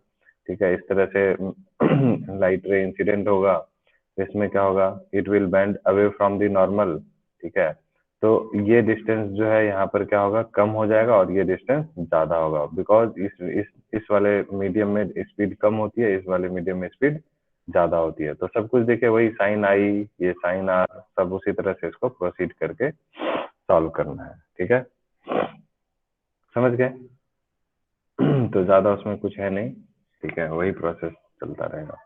ठीक है। इस तरह से लाइट रे इंसिडेंट होगा, इसमें क्या होगा, it will bend away from the normal, ठीक है। तो ये डिस्टेंस जो है यहाँ पर क्या होगा, कम हो जाएगा और ये डिस्टेंस ज्यादा होगा, बिकॉज इस वाले मीडियम में स्पीड कम होती है, इस वाले मीडियम में स्पीड ज्यादा होती है। तो सब कुछ देखिए वही साइन आई, ये साइन आर, सब उसी तरह से इसको प्रोसीड करके सॉल्व करना है, ठीक है, समझ गए। तो ज्यादा उसमें कुछ है नहीं, ठीक है, वही प्रोसेस चलता रहेगा।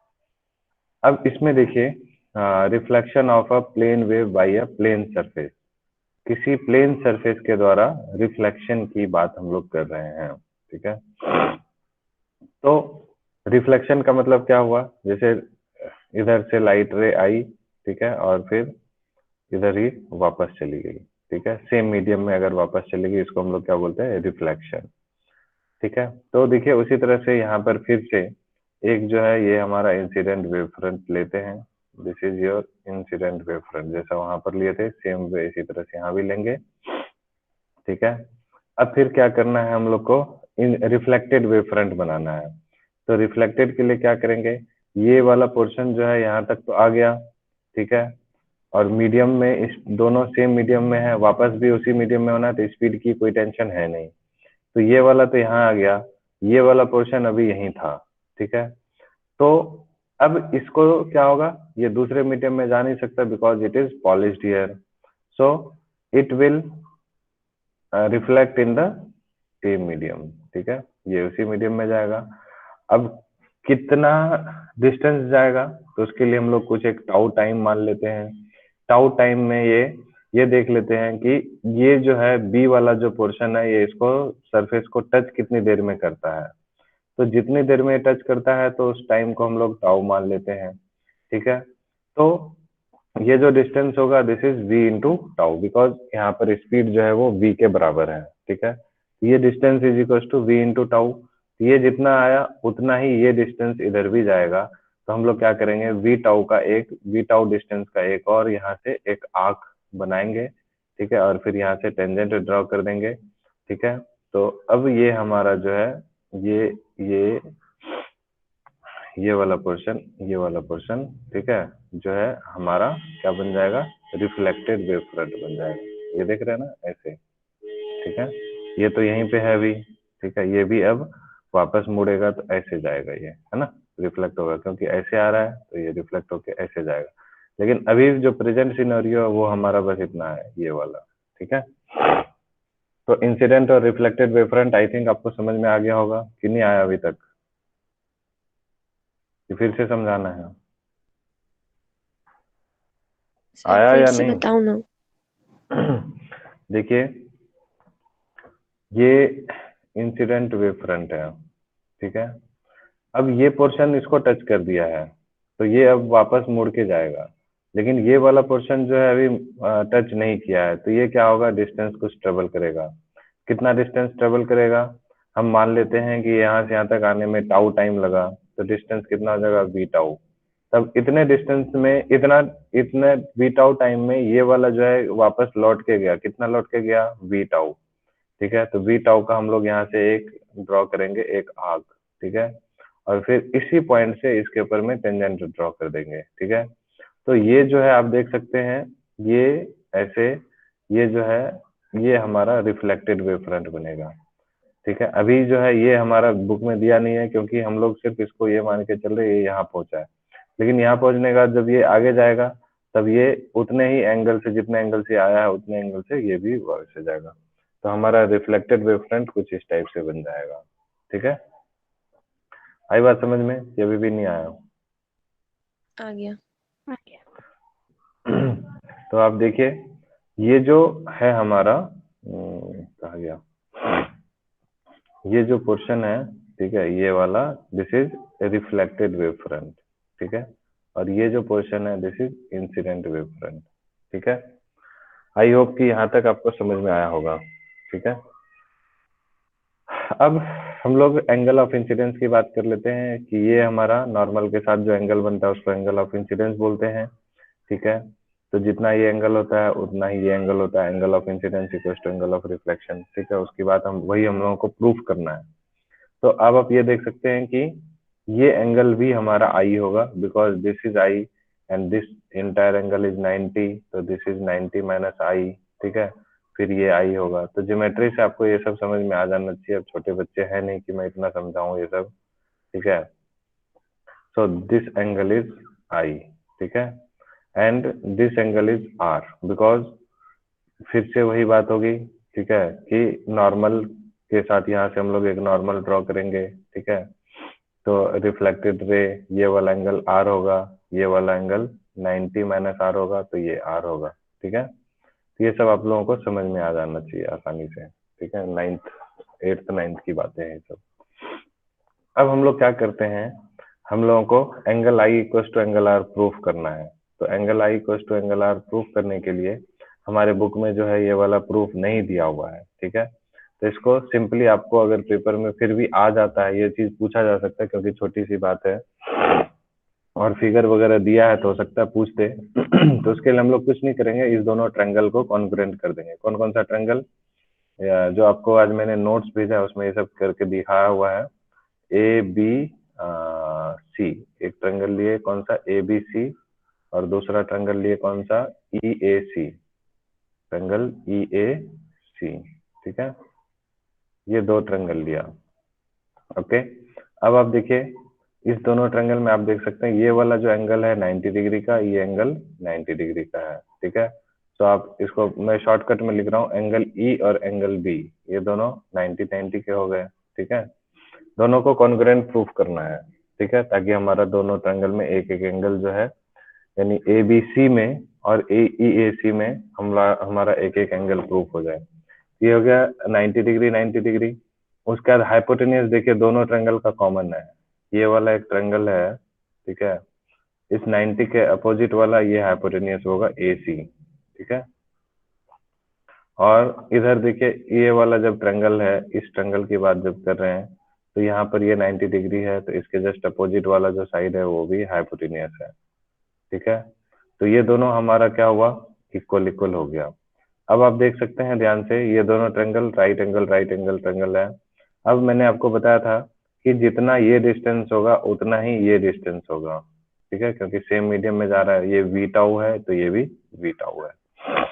अब इसमें देखिए reflection of a plane wave by a plane surface, किसी प्लेन सरफेस के द्वारा रिफ्लेक्शन की बात हम लोग कर रहे हैं, ठीक है। तो रिफ्लेक्शन का मतलब क्या हुआ, जैसे इधर से लाइट रे आई, ठीक है, और फिर इधर ही वापस चली गई, ठीक है, सेम मीडियम में अगर वापस चली गई, इसको हम लोग क्या बोलते हैं, रिफ्लेक्शन, ठीक है। तो देखिए उसी तरह से यहाँ पर फिर से एक जो है ये हमारा इंसिडेंट वेव फ्रंट लेते हैं, this is your incident wave front, जैसा वहां पर लिए थे सेम वे इसी तरह से यहाँ भी लेंगे, ठीक है। अब फिर क्या करना है हम लोग को, इन रिफ्लेक्टेड वेव फ्रंट बनाना है। तो रिफ्लेक्टेड के लिए क्या करेंगे, ये वाला पोर्शन जो है यहाँ तक तो आ गया, ठीक है, और मीडियम में इस दोनों सेम मीडियम में है, वापस भी उसी मीडियम में होना है, तो स्पीड की कोई टेंशन है नहीं। तो ये वाला तो यहाँ आ गया, ये वाला पोर्शन अभी यहीं था, ठीक है। तो अब इसको क्या होगा, ये दूसरे मीडियम में जा नहीं सकता because it is polished here, so it will reflect in the same medium, ठीक है, ये उसी मीडियम में जाएगा। अब कितना डिस्टेंस जाएगा, तो उसके लिए हम लोग कुछ एक टाउ टाइम मान लेते हैं। टाउ टाइम में ये देख लेते हैं कि ये जो है बी वाला जो पोर्शन है, ये इसको सरफेस को टच कितनी देर में करता है। तो जितनी देर में टच करता है तो उस टाइम को हम लोग टाउ मान लेते हैं, ठीक है। तो ये जो डिस्टेंस होगा this is v into tau, because यहाँ पर स्पीड जो है वो v के बराबर है, ठीक है। ये distance is equal to v into tau, ये जितना आया उतना ही ये डिस्टेंस इधर भी जाएगा। तो हम लोग क्या करेंगे, v टाउ डिस्टेंस का एक और यहाँ से एक आर्क बनाएंगे, ठीक है, और फिर यहाँ से टेंजेंट ड्रॉ कर देंगे, ठीक है। तो अब ये हमारा जो है ये ये ये वाला पोर्शन, ये वाला पोर्शन, ठीक है, जो है हमारा क्या बन जाएगा, रिफ्लेक्टेड वेव फ्रंट बन जाएगा। ये देख रहे हैं ना ऐसे, ठीक है, ये तो यहीं पे है अभी, ठीक है, ये भी अब वापस मुड़ेगा तो ऐसे जाएगा, ये है ना, रिफ्लेक्ट होगा, क्योंकि ऐसे आ रहा है तो ये रिफ्लेक्ट होके ऐसे जाएगा। लेकिन अभी जो प्रेजेंट सिनेरियो है वो हमारा बस इतना है, ये वाला, ठीक है। तो इंसिडेंट और reflected wave front I think आपको समझ में आ गया होगा कि नहीं आया अभी तक, कि फिर से समझाना है, सर आया फिर या से नहीं। बताओ ना। देखिए ये इंसिडेंट वेव फ्रंट है, ठीक है। अब ये पोर्शन इसको टच कर दिया है तो ये अब वापस मुड़ के जाएगा, लेकिन ये वाला पोर्शन जो है अभी टच नहीं किया है, तो ये क्या होगा, डिस्टेंस कुछ ट्रेवल करेगा। कितना डिस्टेंस ट्रेवल करेगा, हम मान लेते हैं कि यहाँ से यहाँ तक आने में टाउ टाइम लगा, तो डिस्टेंस कितना हो जाएगा, वी टाउ। तब इतने डिस्टेंस में इतने वी टाउ टाइम में ये वाला जो है वापस लौट के गया, कितना लौट के गया, वी टाउ, ठीक है। तो वी टाउ का हम लोग यहाँ से एक ड्रॉ करेंगे, एक आर्क, ठीक है, और फिर इसी पॉइंट से इसके ऊपर में टेंजेंट ड्रॉ कर देंगे, ठीक है। तो ये जो है आप देख सकते हैं, ये ऐसे, ये जो है ये हमारा रिफ्लेक्टेड वेव फ्रंट बनेगा, ठीक है। अभी जो है ये हमारा बुक में दिया नहीं है क्योंकि हम लोग सिर्फ इसको ये मान के चल रहे ये यहाँ पहुंचा है, लेकिन यहाँ पहुंचने का जब ये आगे जाएगा तब ये उतने ही एंगल से, जितने एंगल से आया है उतने एंगल से ये भी वैसे जाएगा। तो हमारा रिफ्लेक्टेड वेव फ्रंट कुछ इस टाइप से बन जाएगा, ठीक है। आई बात समझ में, ये भी नहीं आया। आ गया। तो आप देखिए ये जो है हमारा कहा गया, ये जो पोर्शन है, ठीक है, ये वाला this is reflected wave front, ठीक है, और ये जो पोर्शन है this is incident wave front, ठीक है, आई होप कि यहाँ तक आपको समझ में आया होगा। ठीक है, अब हम लोग एंगल ऑफ इंसिडेंस की बात कर लेते हैं कि ये हमारा नॉर्मल के साथ जो एंगल बनता है उसको एंगल ऑफ इंसिडेंस बोलते हैं। ठीक है, तो जितना ये एंगल होता है उतना ही ये एंगल होता है, angle of incidence equal to angle of reflection. ठीक है, उसकी बात हम लोगों को प्रूफ करना है। तो अब आप ये देख सकते हैं कि ये एंगल भी हमारा आई होगा, because this is I and this entire angle is 90, तो दिस इज 90 माइनस आई। ठीक है, फिर ये आई होगा। तो ज्योमेट्री से आपको ये सब समझ में आ जाना चाहिए। अब छोटे बच्चे हैं नहीं कि मैं इतना समझाऊं ये सब। ठीक है, so this angle is i. ठीक है, and this angle is r, because फिर से वही बात होगी। ठीक है, कि नॉर्मल के साथ यहाँ से हम लोग एक नॉर्मल ड्रॉ करेंगे। ठीक है, तो रिफ्लेक्टेड रे, ये वाला एंगल आर होगा, ये वाला एंगल 90 माइनस आर होगा, तो ये आर होगा। ठीक है, तो ये सब आप लोगों को समझ में आ जाना चाहिए आसानी से। ठीक है, 8th 9th की बातें हैं ये सब। अब हम लोग क्या करते हैं, हम लोगों को angle i equal to angle r proof करना है। तो angle i equal to angle r proof करने के लिए हमारे बुक में जो है ये वाला प्रूफ नहीं दिया हुआ है। ठीक है, तो इसको सिंपली आपको अगर पेपर में फिर भी आ जाता है, ये चीज पूछा जा सकता है क्योंकि छोटी सी बात है और फिगर वगैरह दिया है तो हो सकता है पूछते। तो उसके लिए हम लोग कुछ नहीं करेंगे, इस दोनों ट्रायंगल को कॉन्ग्रुएंट कर देंगे। कौन कौन सा ट्रायंगल, जो आपको आज मैंने नोट्स भेजा है उसमें ये सब करके दिखाया हुआ है। ए बी सी, एक ट्रायंगल लिए कौन सा, ए बी सी, और दूसरा ट्रायंगल लिए कौन सा, ई ए सी, ट्रायंगल ई ए सी। ठीक है, ये दो ट्रायंगल लिया। ओके, अब आप देखिए इस दोनों ट्रायंगल में आप देख सकते हैं ये वाला जो एंगल है 90 डिग्री का, ये एंगल 90 डिग्री का है। ठीक है, तो आप इसको मैं शॉर्टकट में लिख रहा हूँ, एंगल ई और एंगल बी ये दोनों 90 90 के हो गए। ठीक है, दोनों को कॉन्ग्रुएंट प्रूफ करना है। ठीक है, ताकि हमारा दोनों ट्रायंगल में एक एक एंगल जो है, यानी ए बी सी में और ए ई ए सी में हमारा एक एक एंगल प्रूफ हो जाए। ये हो गया 90 डिग्री 90 डिग्री। उसके बाद हाइपोटेन्यूज देखिए दोनों ट्रायंगल का कॉमन है, ये वाला एक ट्रायंगल है। ठीक है, इस 90 के अपोजिट वाला ये हाइपोटेन्यूज होगा ए सी। ठीक है, और इधर देखिए ये वाला जब ट्रायंगल है, इस ट्रायंगल की बात जब कर रहे हैं तो यहाँ पर ये 90 डिग्री है, तो इसके जस्ट अपोजिट वाला जो साइड है वो भी हाइपोटेन्यूज है। ठीक है, तो ये दोनों हमारा क्या हुआ, इक्वल इक्वल हो गया। अब आप देख सकते हैं ध्यान से ये दोनों ट्रायंगल राइट एंगल ट्रायंगल है। अब मैंने आपको बताया था कि जितना ये डिस्टेंस होगा उतना ही ये डिस्टेंस होगा। ठीक है, क्योंकि सेम मीडियम में जा रहा है, ये वी टाउ है तो ये भी वी टाउ है।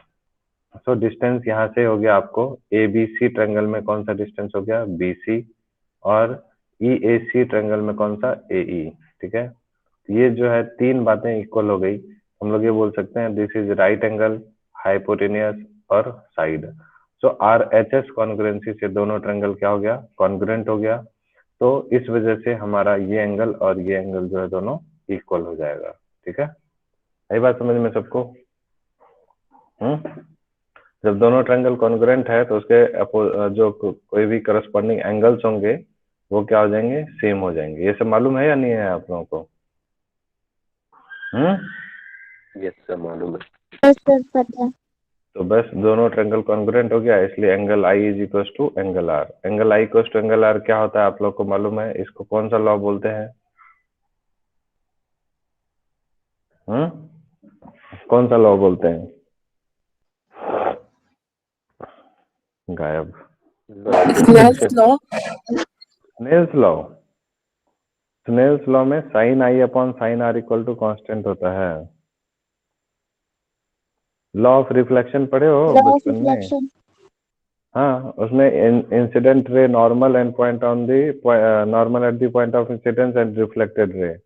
सो डिस्टेंस यहाँ से हो गया आपको, ए बी सी ट्रायंगल में कौन सा डिस्टेंस हो गया, बी सी, और ई ए सी ट्रायंगल में कौन सा, ए ई। ठीक है, ये जो है तीन बातें इक्वल हो गई। हम लोग ये बोल सकते हैं this is right angle, hypotenuse और साइड। सो आर एच एस कॉन्ग्रुएंसी से दोनों ट्रायंगल क्या हो गया, कॉन्ग्रुएंट हो गया। तो इस वजह से हमारा ये एंगल और ये एंगल जो है दोनों इक्वल हो जाएगा। ठीक है, यही बात समझ में सबको। जब दोनों ट्रायंगल कॉन्ग्रुएंट है तो उसके जो कोई भी करस्पॉन्डिंग एंगल्स होंगे वो क्या हो जाएंगे, सेम हो जाएंगे। ये सब मालूम है या नहीं है आप लोगों को? यस सर, मालूम है। यस सर, पता है। तो बस दोनों ट्रायंगल कॉन्ग्रुएंट हो गया, इसलिए angle i is equal to angle r. Angle i equal to angle r क्या होता है आप लोग को मालूम है? इसको कौन सा लॉ बोलते हैं? कौन सा लॉ बोलते हैं? गायब। Snell's law. Snell's law. Snell's law में sine i upon sine r equal to constant होता है। लॉ ऑफ रिफ्लेक्शन पढ़े हो लॉ ऑफ बचपन में? रिफ्लेक्शन। हाँ, उसमें incident ray normal and point on the normal at the point of incidence and reflected ray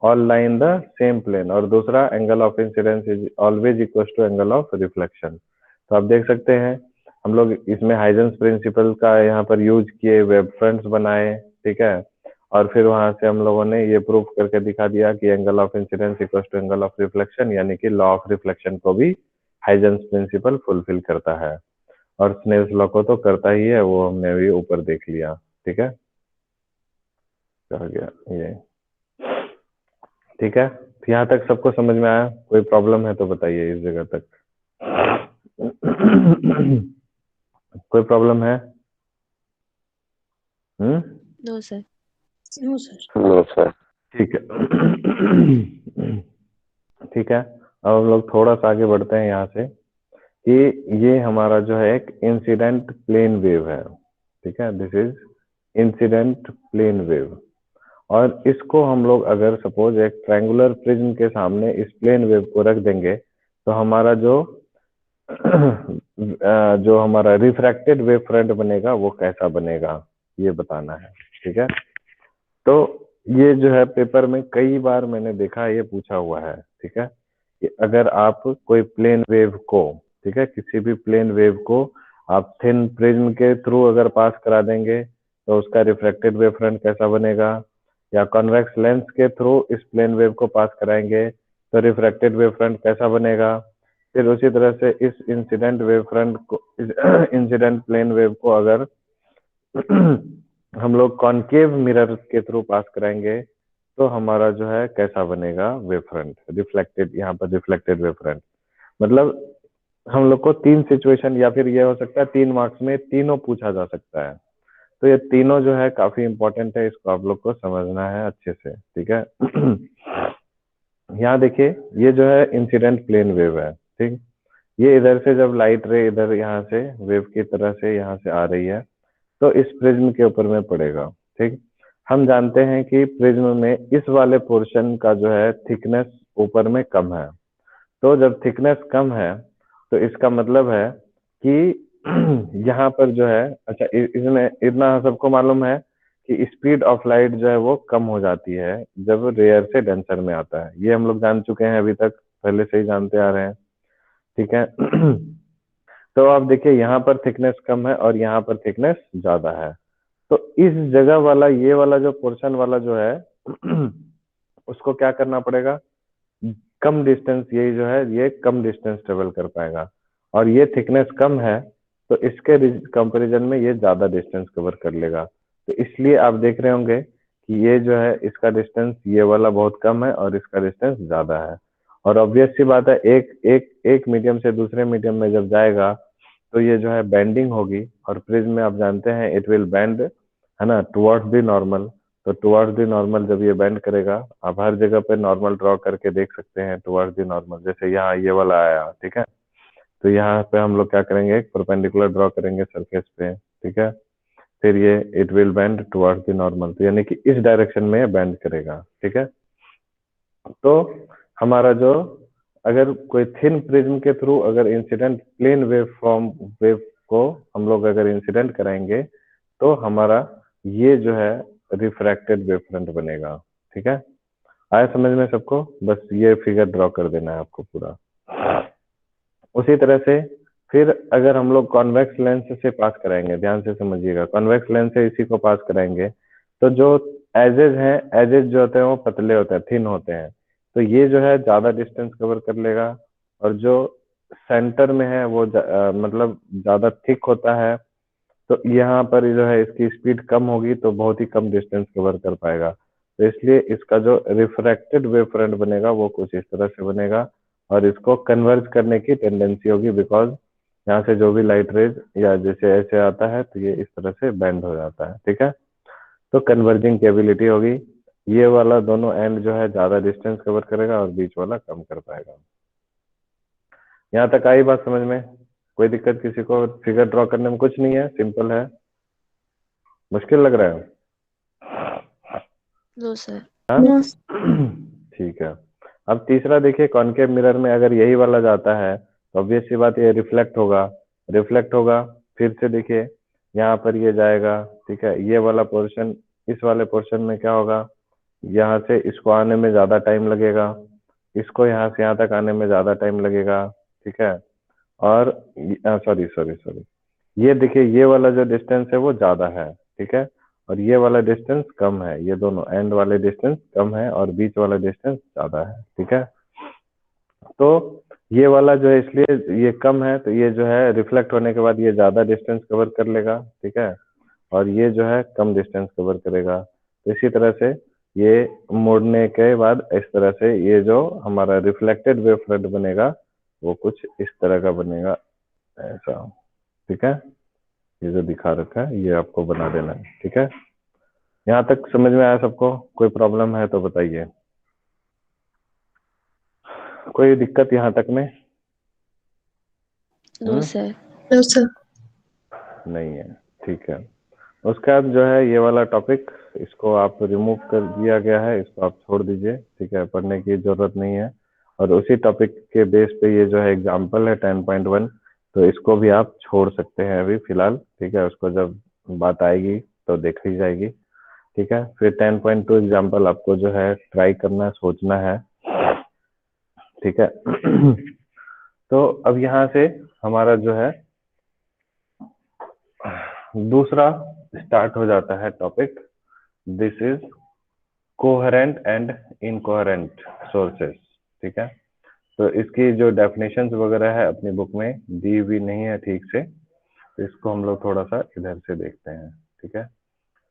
all lie in the same plane, और दूसरा angle of incidence is always equal to angle of reflection. तो आप देख सकते हैं हम लोग इसमें हाइजेंस प्रिंसिपल का यहाँ पर यूज किए, वेब फ्रंट्स बनाए। ठीक है, और फिर वहां से हम लोगों ने ये प्रूफ करके दिखा दिया कि angle of incidence equal to angle of reflection, यानी कि लॉ ऑफ रिफ्लेक्शन को भी हाइजेंस प्रिंसिपल फुलफिल करता है, और स्नेल्स लॉ को तो करता ही है, वो हमने भी ऊपर देख लिया। ठीक है, कर गया ये। ठीक है, तो यहाँ तक सबको समझ में आया? कोई प्रॉब्लम है तो बताइए इस जगह तक। कोई प्रॉब्लम है? No sir. No, sir. No sir. ठीक है। ठीक है, अब हम लोग थोड़ा सा आगे बढ़ते हैं यहाँ से कि ये हमारा जो है एक इंसिडेंट प्लेन वेव है। ठीक है, this is incident plane wave. और इसको हम लोग अगर सपोज एक ट्रायंगुलर प्रिज्म के सामने इस प्लेन वेव को रख देंगे तो हमारा जो जो हमारा रिफ्रैक्टेड वेव फ्रंट बनेगा वो कैसा बनेगा ये बताना है। ठीक है, तो ये जो है पेपर में कई बार मैंने देखा ये पूछा हुआ है। ठीक है, कि अगर आप कोई प्लेन वेव को, ठीक है, किसी भी प्लेन वेव को आप थिन प्रिज्म के थ्रू अगर पास करा देंगे तो उसका रिफ्लेक्टेड वेव फ्रंट कैसा बनेगा, या कॉन्वेक्स लेंस के थ्रू इस प्लेन वेव को पास कराएंगे तो रिफ्रैक्टेड वेव फ्रंट कैसा बनेगा। फिर उसी तरह से इस इंसिडेंट वेव फ्रंट को, इंसिडेंट प्लेन वेव को अगर हम लोग कॉनकेव मिरर के थ्रू पास कराएंगे तो हमारा जो है कैसा बनेगा वेव फ्रंट, रिफ्लेक्टेड, यहाँ पर रिफ्लेक्टेड वेव फ्रंट। मतलब हम लोग को 3 सिचुएशन या फिर ये हो सकता है 3 मार्क्स में तीनों पूछा जा सकता है। तो ये तीनों जो है काफी इंपॉर्टेंट है, इसको आप लोग को समझना है अच्छे से। ठीक है, यहाँ देखिए ये जो है इंसिडेंट प्लेन वेव है। ठीक, ये इधर से जब लाइट रे इधर यहाँ से वेव की तरह से यहाँ से आ रही है तो इस प्रिज्म के ऊपर में पड़ेगा। ठीक, हम जानते हैं कि प्रिज्म में इस वाले पोर्शन का जो है थिकनेस ऊपर में कम है। तो जब थिकनेस कम है तो इसका मतलब है कि यहाँ पर जो है, अच्छा इसमें इतना सबको मालूम है कि स्पीड ऑफ लाइट जो है वो कम हो जाती है जब रेयर से डेंसर में आता है। ये हम लोग जान चुके हैं, अभी तक पहले से ही जानते आ रहे हैं। ठीक है, तो आप देखिए यहाँ पर थिकनेस कम है और यहाँ पर थिकनेस ज्यादा है। तो इस जगह वाला ये वाला जो पोर्शन वाला जो है उसको क्या करना पड़ेगा, कम डिस्टेंस, ये जो है ये कम डिस्टेंस ट्रेवल कर पाएगा। और ये थिकनेस कम है तो इसके कंपैरिजन में ये ज्यादा डिस्टेंस कवर कर लेगा। तो इसलिए आप देख रहे होंगे कि ये जो है इसका डिस्टेंस ये वाला बहुत कम है और इसका डिस्टेंस ज्यादा है। और ऑब्वियस सी बात है, एक मीडियम से दूसरे मीडियम में जब जाएगा तो ये जो है बेंडिंग होगी, और प्रिज्म में आप जानते हैं इट विल बेंड, है ना, टुवर्ड्स द नॉर्मल। तो टुवर्ड्स द नॉर्मल जब ये बेंड करेगा, आप हर जगह पे नॉर्मल ड्रॉ करके देख सकते हैं टुवर्ड्स द नॉर्मल। जैसे यहाँ ये वाला आया, ठीक है, तो यहाँ पे हम लोग क्या करेंगे, एक परपेंडिकुलर ड्रॉ करेंगे सरफेस पे। ठीक है, फिर ये it will bend towards the normal, तो यानी कि इस डायरेक्शन में ये बेंड करेगा। ठीक है, तो हमारा जो, अगर कोई थिन प्रिज्म के थ्रू अगर incident plane wave form wave को हम लोग अगर इंसिडेंट कराएंगे तो हमारा ये जो है रिफ्रैक्टेड वेव फ्रंट बनेगा। ठीक है, आया समझ में सबको? बस ये फिगर ड्रॉ कर देना है आपको पूरा। उसी तरह से फिर अगर हम लोग कॉन्वेक्स लेंस से पास कराएंगे, ध्यान से समझिएगा, कॉन्वेक्स लेंस से इसी को पास कराएंगे तो जो एजेस हैं, एजेस जो होते हैं वो पतले होते हैं, थिन होते हैं, तो ये जो है ज्यादा डिस्टेंस कवर कर लेगा। और जो सेंटर में है वो मतलब ज्यादा थिक होता है, तो यहाँ पर जो है इसकी स्पीड कम होगी तो बहुत ही कम डिस्टेंस कवर कर पाएगा। तो इसलिए इसका जो रिफ्रैक्टेड वेव फ्रंट बनेगा वो कुछ इस तरह से बनेगा, और इसको कन्वर्ज करने की टेंडेंसी होगी, बिकॉज यहाँ से जो भी लाइट रेज या जैसे ऐसे आता है तो ये इस तरह से बेंड हो जाता है। ठीक है, तो कन्वर्जिंग केबिलिटी होगी, ये वाला दोनों एंड जो है ज्यादा डिस्टेंस कवर करेगा और बीच वाला कम कर पाएगा। यहाँ तक आई बात समझ में? कोई दिक्कत किसी को? फिगर ड्रॉ करने में कुछ नहीं है, सिंपल है, मुश्किल लग रहा है? No sir. हाँ? No, ठीक है, अब तीसरा देखिए, कॉनकेव मिरर में अगर यही वाला जाता है तो ऑब्वियस सी बात ये रिफ्लेक्ट होगा, रिफ्लेक्ट होगा। फिर से देखिए यहाँ पर ये जाएगा, ठीक है, ये वाला पोर्शन, इस वाले पोर्शन में क्या होगा, यहाँ से इसको आने में ज्यादा टाइम लगेगा, इसको यहाँ से यहाँ तक आने में ज्यादा टाइम लगेगा। ठीक है, और सॉरी सॉरी सॉरी, ये देखिए ये वाला जो डिस्टेंस है वो ज्यादा है। ठीक है, और ये वाला डिस्टेंस कम है, ये दोनों एंड वाले डिस्टेंस कम है और बीच वाला डिस्टेंस ज्यादा है। ठीक है, तो ये वाला जो है इसलिए ये कम है तो ये जो है रिफ्लेक्ट होने के बाद ये ज्यादा डिस्टेंस कवर कर लेगा। ठीक है, और ये जो है कम डिस्टेंस कवर करेगा। तो इसी तरह से ये मोड़ने के बाद इस तरह से ये जो हमारा रिफ्लेक्टेड वेव फ्रंट बनेगा वो कुछ इस तरह का बनेगा, ऐसा। ठीक है, ये जो दिखा रखा है ये आपको बना देना है। ठीक है, यहाँ तक समझ में आया सबको? कोई प्रॉब्लम है तो बताइए, कोई दिक्कत यहाँ तक में? No sir. No, sir. नहीं है, ठीक है। उसके बाद जो है ये वाला टॉपिक, इसको आप रिमूव कर दिया गया है, इसको आप छोड़ दीजिए। ठीक है, पढ़ने की जरूरत नहीं है। और उसी टॉपिक के बेस पे ये जो है एग्जाम्पल है 10.1, तो इसको भी आप छोड़ सकते हैं अभी फिलहाल। ठीक है, उसको जब बात आएगी तो देखी जाएगी। ठीक है, फिर 10.2 एग्जाम्पल आपको जो है ट्राई करना है, सोचना है। ठीक है तो अब यहाँ से हमारा जो है दूसरा स्टार्ट हो जाता है topic. This is coherent and incoherent sources. ठीक है, तो इसकी जो डेफिनेशंस वगैरह है अपनी बुक में दी हुई नहीं है ठीक से, तो इसको हम लोग थोड़ा सा इधर से देखते हैं। ठीक है,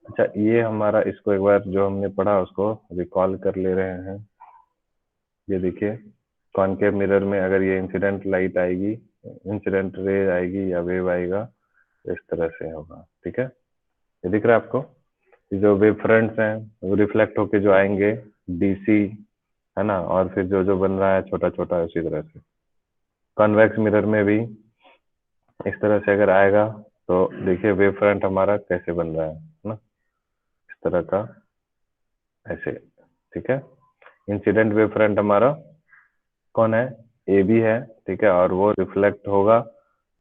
अच्छा ये हमारा, इसको एक बार जो हमने पढ़ा उसको रिकॉल कर ले रहे हैं। ये देखिए, कॉनकेव मिरर में अगर ये इंसिडेंट लाइट आएगी, इंसिडेंट रे आएगी या वेव आएगा, तो इस तरह से होगा। ठीक है, ये दिख रहा है आपको? ये जो वेव फ्रंट्स हैं वो रिफ्लेक्ट होके जो आएंगे डीसी, है ना, और फिर जो जो बन रहा है छोटा छोटा उसी तरह से। कॉन्वेक्स मिरर में भी इस तरह से अगर आएगा तो देखिए वेव फ्रंट हमारा कैसे बन रहा है ना, इस तरह का, ऐसे। ठीक है, इंसिडेंट वेव फ्रंट हमारा कौन है? ए बी है। ठीक है, और वो रिफ्लेक्ट होगा।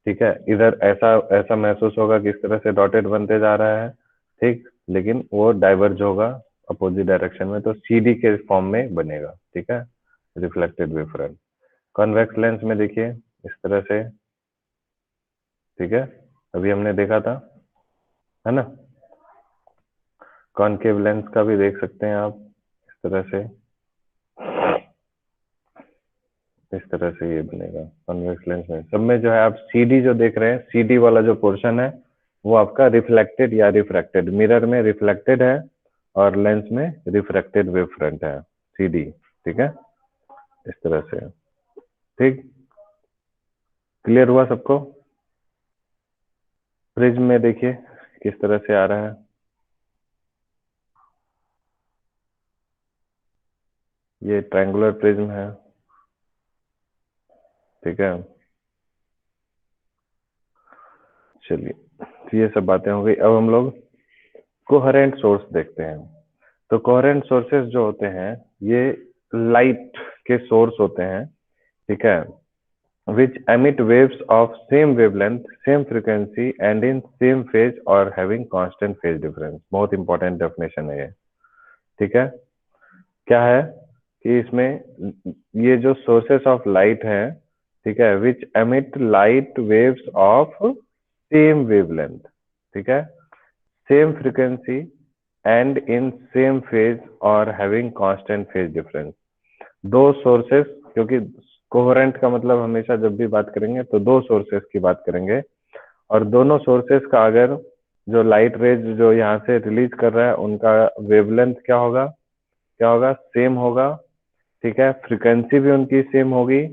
ठीक है, इधर ऐसा ऐसा महसूस होगा कि इस तरह से डॉटेड बनते जा रहा है। ठीक, लेकिन वो डाइवर्ज होगा अपोजिट डायरेक्शन में, तो सीडी के फॉर्म में बनेगा। ठीक है, reflected wave front. Convex lens में देखिए इस तरह से। ठीक है, अभी हमने देखा था, है ना। कॉनकेव लेंस का भी देख सकते हैं आप इस तरह से, इस तरह से ये बनेगा कॉन्वेक्स लेंस में। सब में जो है आप सीडी जो देख रहे हैं, सीडी वाला जो पोर्शन है वो आपका रिफ्लेक्टेड या रिफ्रैक्टेड, मिरर में रिफ्लेक्टेड है और लेंस में रिफ्रैक्टेड वेव फ्रंट है, सीडी। ठीक है, इस तरह से। ठीक, क्लियर हुआ सबको? प्रिज्म में देखिए किस तरह से आ रहा है, ये ट्रायंगुलर प्रिज्म है। ठीक है, चलिए, तो ये सब बातें हो गई। अब हम लोग कोहेरेंट सोर्स देखते हैं। तो कोहेरेंट सोर्सेस जो होते हैं ये लाइट के सोर्स होते हैं। ठीक है, which emit waves of same wavelength, same frequency and in same phase or having constant phase difference। बहुत इंपॉर्टेंट डेफिनेशन है ये। ठीक है, क्या है कि इसमें ये जो सोर्सेस ऑफ लाइट हैं, ठीक है, which emit light waves of same wavelength, ठीक है, same frequency and in same phase or having constant phase difference। दो सोर्सेस, क्योंकि कोहेरेंट का मतलब हमेशा जब भी बात करेंगे तो दो सोर्सेस की बात करेंगे, और दोनों सोर्सेस का अगर जो लाइट रेज जो यहाँ से रिलीज कर रहा है उनका वेवलेंथ क्या होगा, क्या होगा? सेम होगा। ठीक है, फ्रीक्वेंसी भी उनकी सेम होगी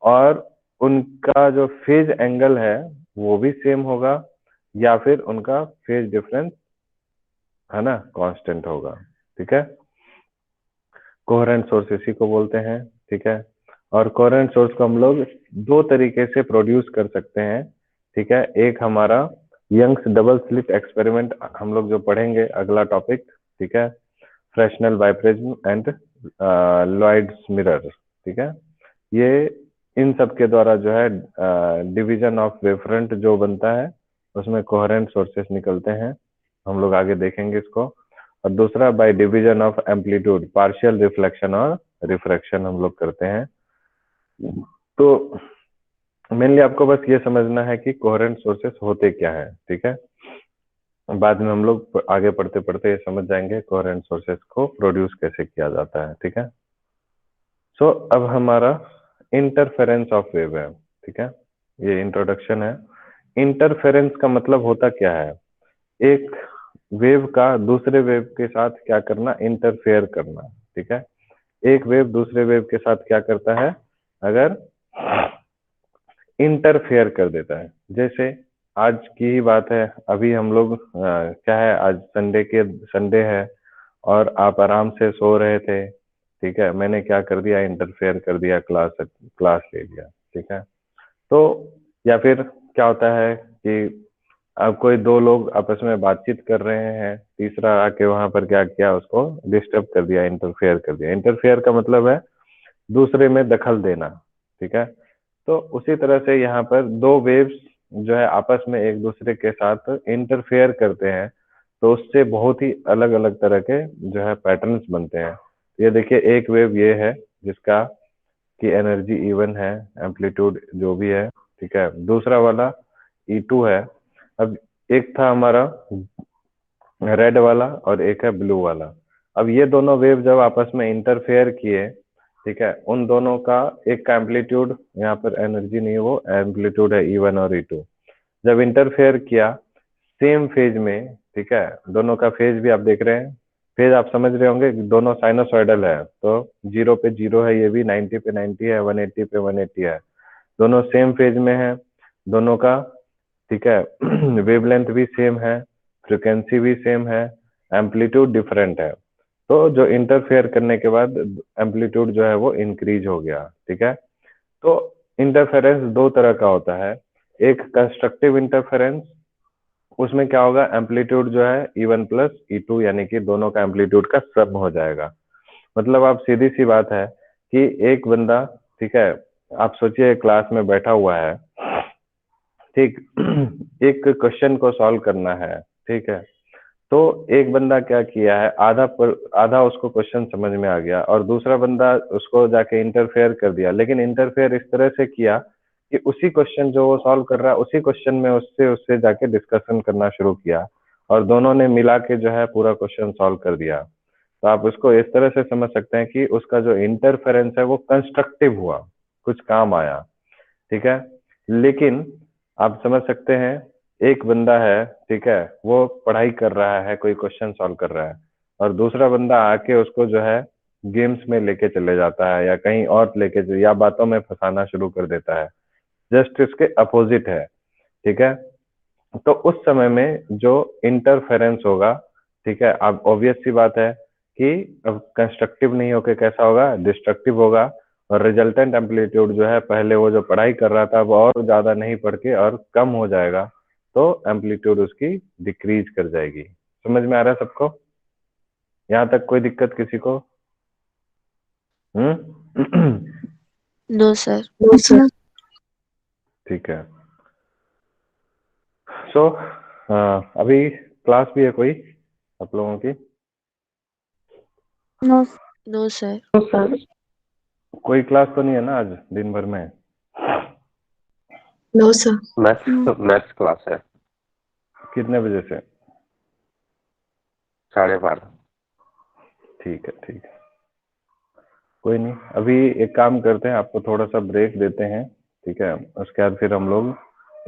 और उनका जो फेज एंगल है वो भी सेम होगा, या फिर उनका फेज डिफरेंस, है ना, कांस्टेंट होगा। ठीक है, कोहेरेंट सोर्स इसी को बोलते हैं। ठीक है, और कोहेरेंट सोर्स को हम लोग दो तरीके से प्रोड्यूस कर सकते हैं। ठीक है, एक हमारा यंग्स डबल स्लिट एक्सपेरिमेंट हम लोग जो पढ़ेंगे अगला टॉपिक। ठीक है, फ्रेशनेल बाइप्रिज्म एंड लॉयड्स मिरर। ठीक है, ये इन सब के द्वारा जो है डिवीजन ऑफ वेवफ्रंट जो बनता है उसमें कोहेरेंट सोर्सेस निकलते हैं, हम लोग आगे देखेंगे इसको। और दूसरा by division of amplitude, partial reflection और रिफ्रैक्शन हम लोग करते हैं। तो मेनली आपको बस ये समझना है कि कोहेरेंट सोर्सेस होते क्या है। ठीक है, बाद में हम लोग आगे पढ़ते पढ़ते ये समझ जाएंगे कोहेरेंट सोर्सेस को प्रोड्यूस कैसे किया जाता है। ठीक है, सो अब हमारा इंटरफेरेंस ऑफ वेव है। ठीक है, ये इंट्रोडक्शन है। इंटरफेरेंस का मतलब होता क्या है? एक वेव का दूसरे वेव के साथ क्या करना? इंटरफेयर करना। ठीक है, एक वेव दूसरे वेव के साथ क्या करता है? अगर इंटरफेयर कर देता है। जैसे आज की ही बात है, अभी हम लोग क्या है, आज संडे है और आप आराम से सो रहे थे, ठीक है, मैंने क्या कर दिया, इंटरफेयर कर दिया, क्लास ले लिया, ठीक है। तो या फिर क्या होता है कि अब कोई दो लोग आपस में बातचीत कर रहे हैं, तीसरा आके वहां पर क्या किया, उसको डिस्टर्ब कर दिया, इंटरफेयर कर दिया। इंटरफेयर का मतलब है दूसरे में दखल देना, ठीक है। तो उसी तरह से यहाँ पर दो वेव्स जो है आपस में एक दूसरे के साथ इंटरफेयर करते हैं, तो उससे बहुत ही अलग अलग तरह के जो है पैटर्न्स बनते हैं। ये देखिए, एक वेव ये है जिसका की एनर्जी E1 है, एम्पलीट्यूड जो भी है, ठीक है। दूसरा वाला E2 है। अब एक था हमारा रेड वाला और एक है ब्लू वाला। अब ये दोनों वेव जब आपस में इंटरफेयर किए, ठीक है, उन दोनों का एक का एम्पलीट्यूड, यहाँ पर एनर्जी नहीं है, वो एम्पलीट्यूड है E1 और E2। जब इंटरफेयर किया सेम फेज में, ठीक है, दोनों का फेज भी आप देख रहे हैं, फेज आप समझ रहे होंगे, दोनों साइनोसॉइडल है, तो 0 पे 0 है, ये भी 90 पे 90 है, 180 पे 180 है, दोनों सेम फेज में है दोनों का, ठीक है। वेवलेंथ भी सेम है, फ्रिक्वेंसी भी सेम है, एम्पलीट्यूड डिफरेंट है। तो जो इंटरफेयर करने के बाद एम्पलीट्यूड जो है वो इंक्रीज हो गया, ठीक है। तो इंटरफेरेंस दो तरह का होता है, एक कंस्ट्रक्टिव इंटरफेरेंस, उसमें क्या होगा, एम्पलीट्यूड जो है E1 प्लस E2 यानी कि दोनों का एम्पलीट्यूड का सम हो जाएगा। मतलब आप सीधी सी बात है कि एक बंदा, ठीक है, आप सोचिए क्लास में बैठा हुआ है, ठीक, एक क्वेश्चन को सॉल्व करना है, ठीक है। तो एक बंदा क्या किया है, आधा उसको क्वेश्चन समझ में आ गया और दूसरा बंदा उसको जाके इंटरफेयर कर दिया, लेकिन इंटरफेयर इस तरह से किया कि उसी क्वेश्चन जो वो सॉल्व कर रहा है उसी क्वेश्चन में उससे उससे जाके डिस्कशन करना शुरू किया और दोनों ने मिला के जो है पूरा क्वेश्चन सॉल्व कर दिया। तो आप उसको इस तरह से समझ सकते हैं कि उसका जो इंटरफेरेंस है वो कंस्ट्रक्टिव हुआ, कुछ काम आया, ठीक है। लेकिन आप समझ सकते हैं, एक बंदा है, ठीक है, वो पढ़ाई कर रहा है, कोई क्वेश्चन सॉल्व कर रहा है और दूसरा बंदा आके उसको जो है गेम्स में लेके चले जाता है या कहीं और या बातों में फंसाना शुरू कर देता है, जस्ट इसके अपोजिट है, ठीक है। तो उस समय में जो इंटरफेरेंस होगा, ठीक है, अब ऑब्वियस सी बात है कि अब कंस्ट्रक्टिव नहीं होके कैसा होगा, डिस्ट्रक्टिव होगा और रिजल्टेंट एम्पलीट्यूड जो है, पहले वो जो पढ़ाई कर रहा था वो और ज्यादा नहीं पढ़ के और कम हो जाएगा, तो एम्पलीट्यूड उसकी डिक्रीज कर जाएगी। समझ में आ रहा है सबको? यहाँ तक कोई दिक्कत किसी को? No sir. No, sir. ठीक है। सो अभी क्लास भी है कोई आप लोगों की? No, no sir. sir. कोई क्लास तो नहीं है ना आज दिन भर में? No, sir. मैथ्स क्लास है कितने बजे से? 12:30। ठीक है, ठीक है, कोई नहीं। अभी एक काम करते हैं, आपको थोड़ा सा ब्रेक देते हैं, ठीक है, उसके बाद फिर हम लोग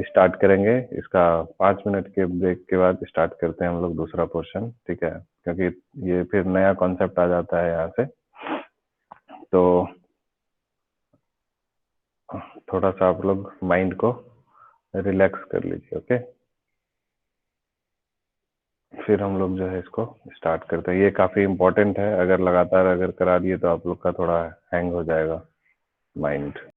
स्टार्ट करेंगे इसका। 5 मिनट के ब्रेक के बाद स्टार्ट करते हैं हम लोग दूसरा पोर्शन, ठीक है, क्योंकि ये फिर नया कॉन्सेप्ट आ जाता है यहाँ से। तो थोड़ा सा आप लोग माइंड को रिलैक्स कर लीजिए, ओके। फिर हम लोग जो है इसको स्टार्ट करते हैं। ये काफ़ी इम्पोर्टेंट है, अगर लगातार अगर करा दिए तो आप लोग का थोड़ा हैंग हो जाएगा माइंड।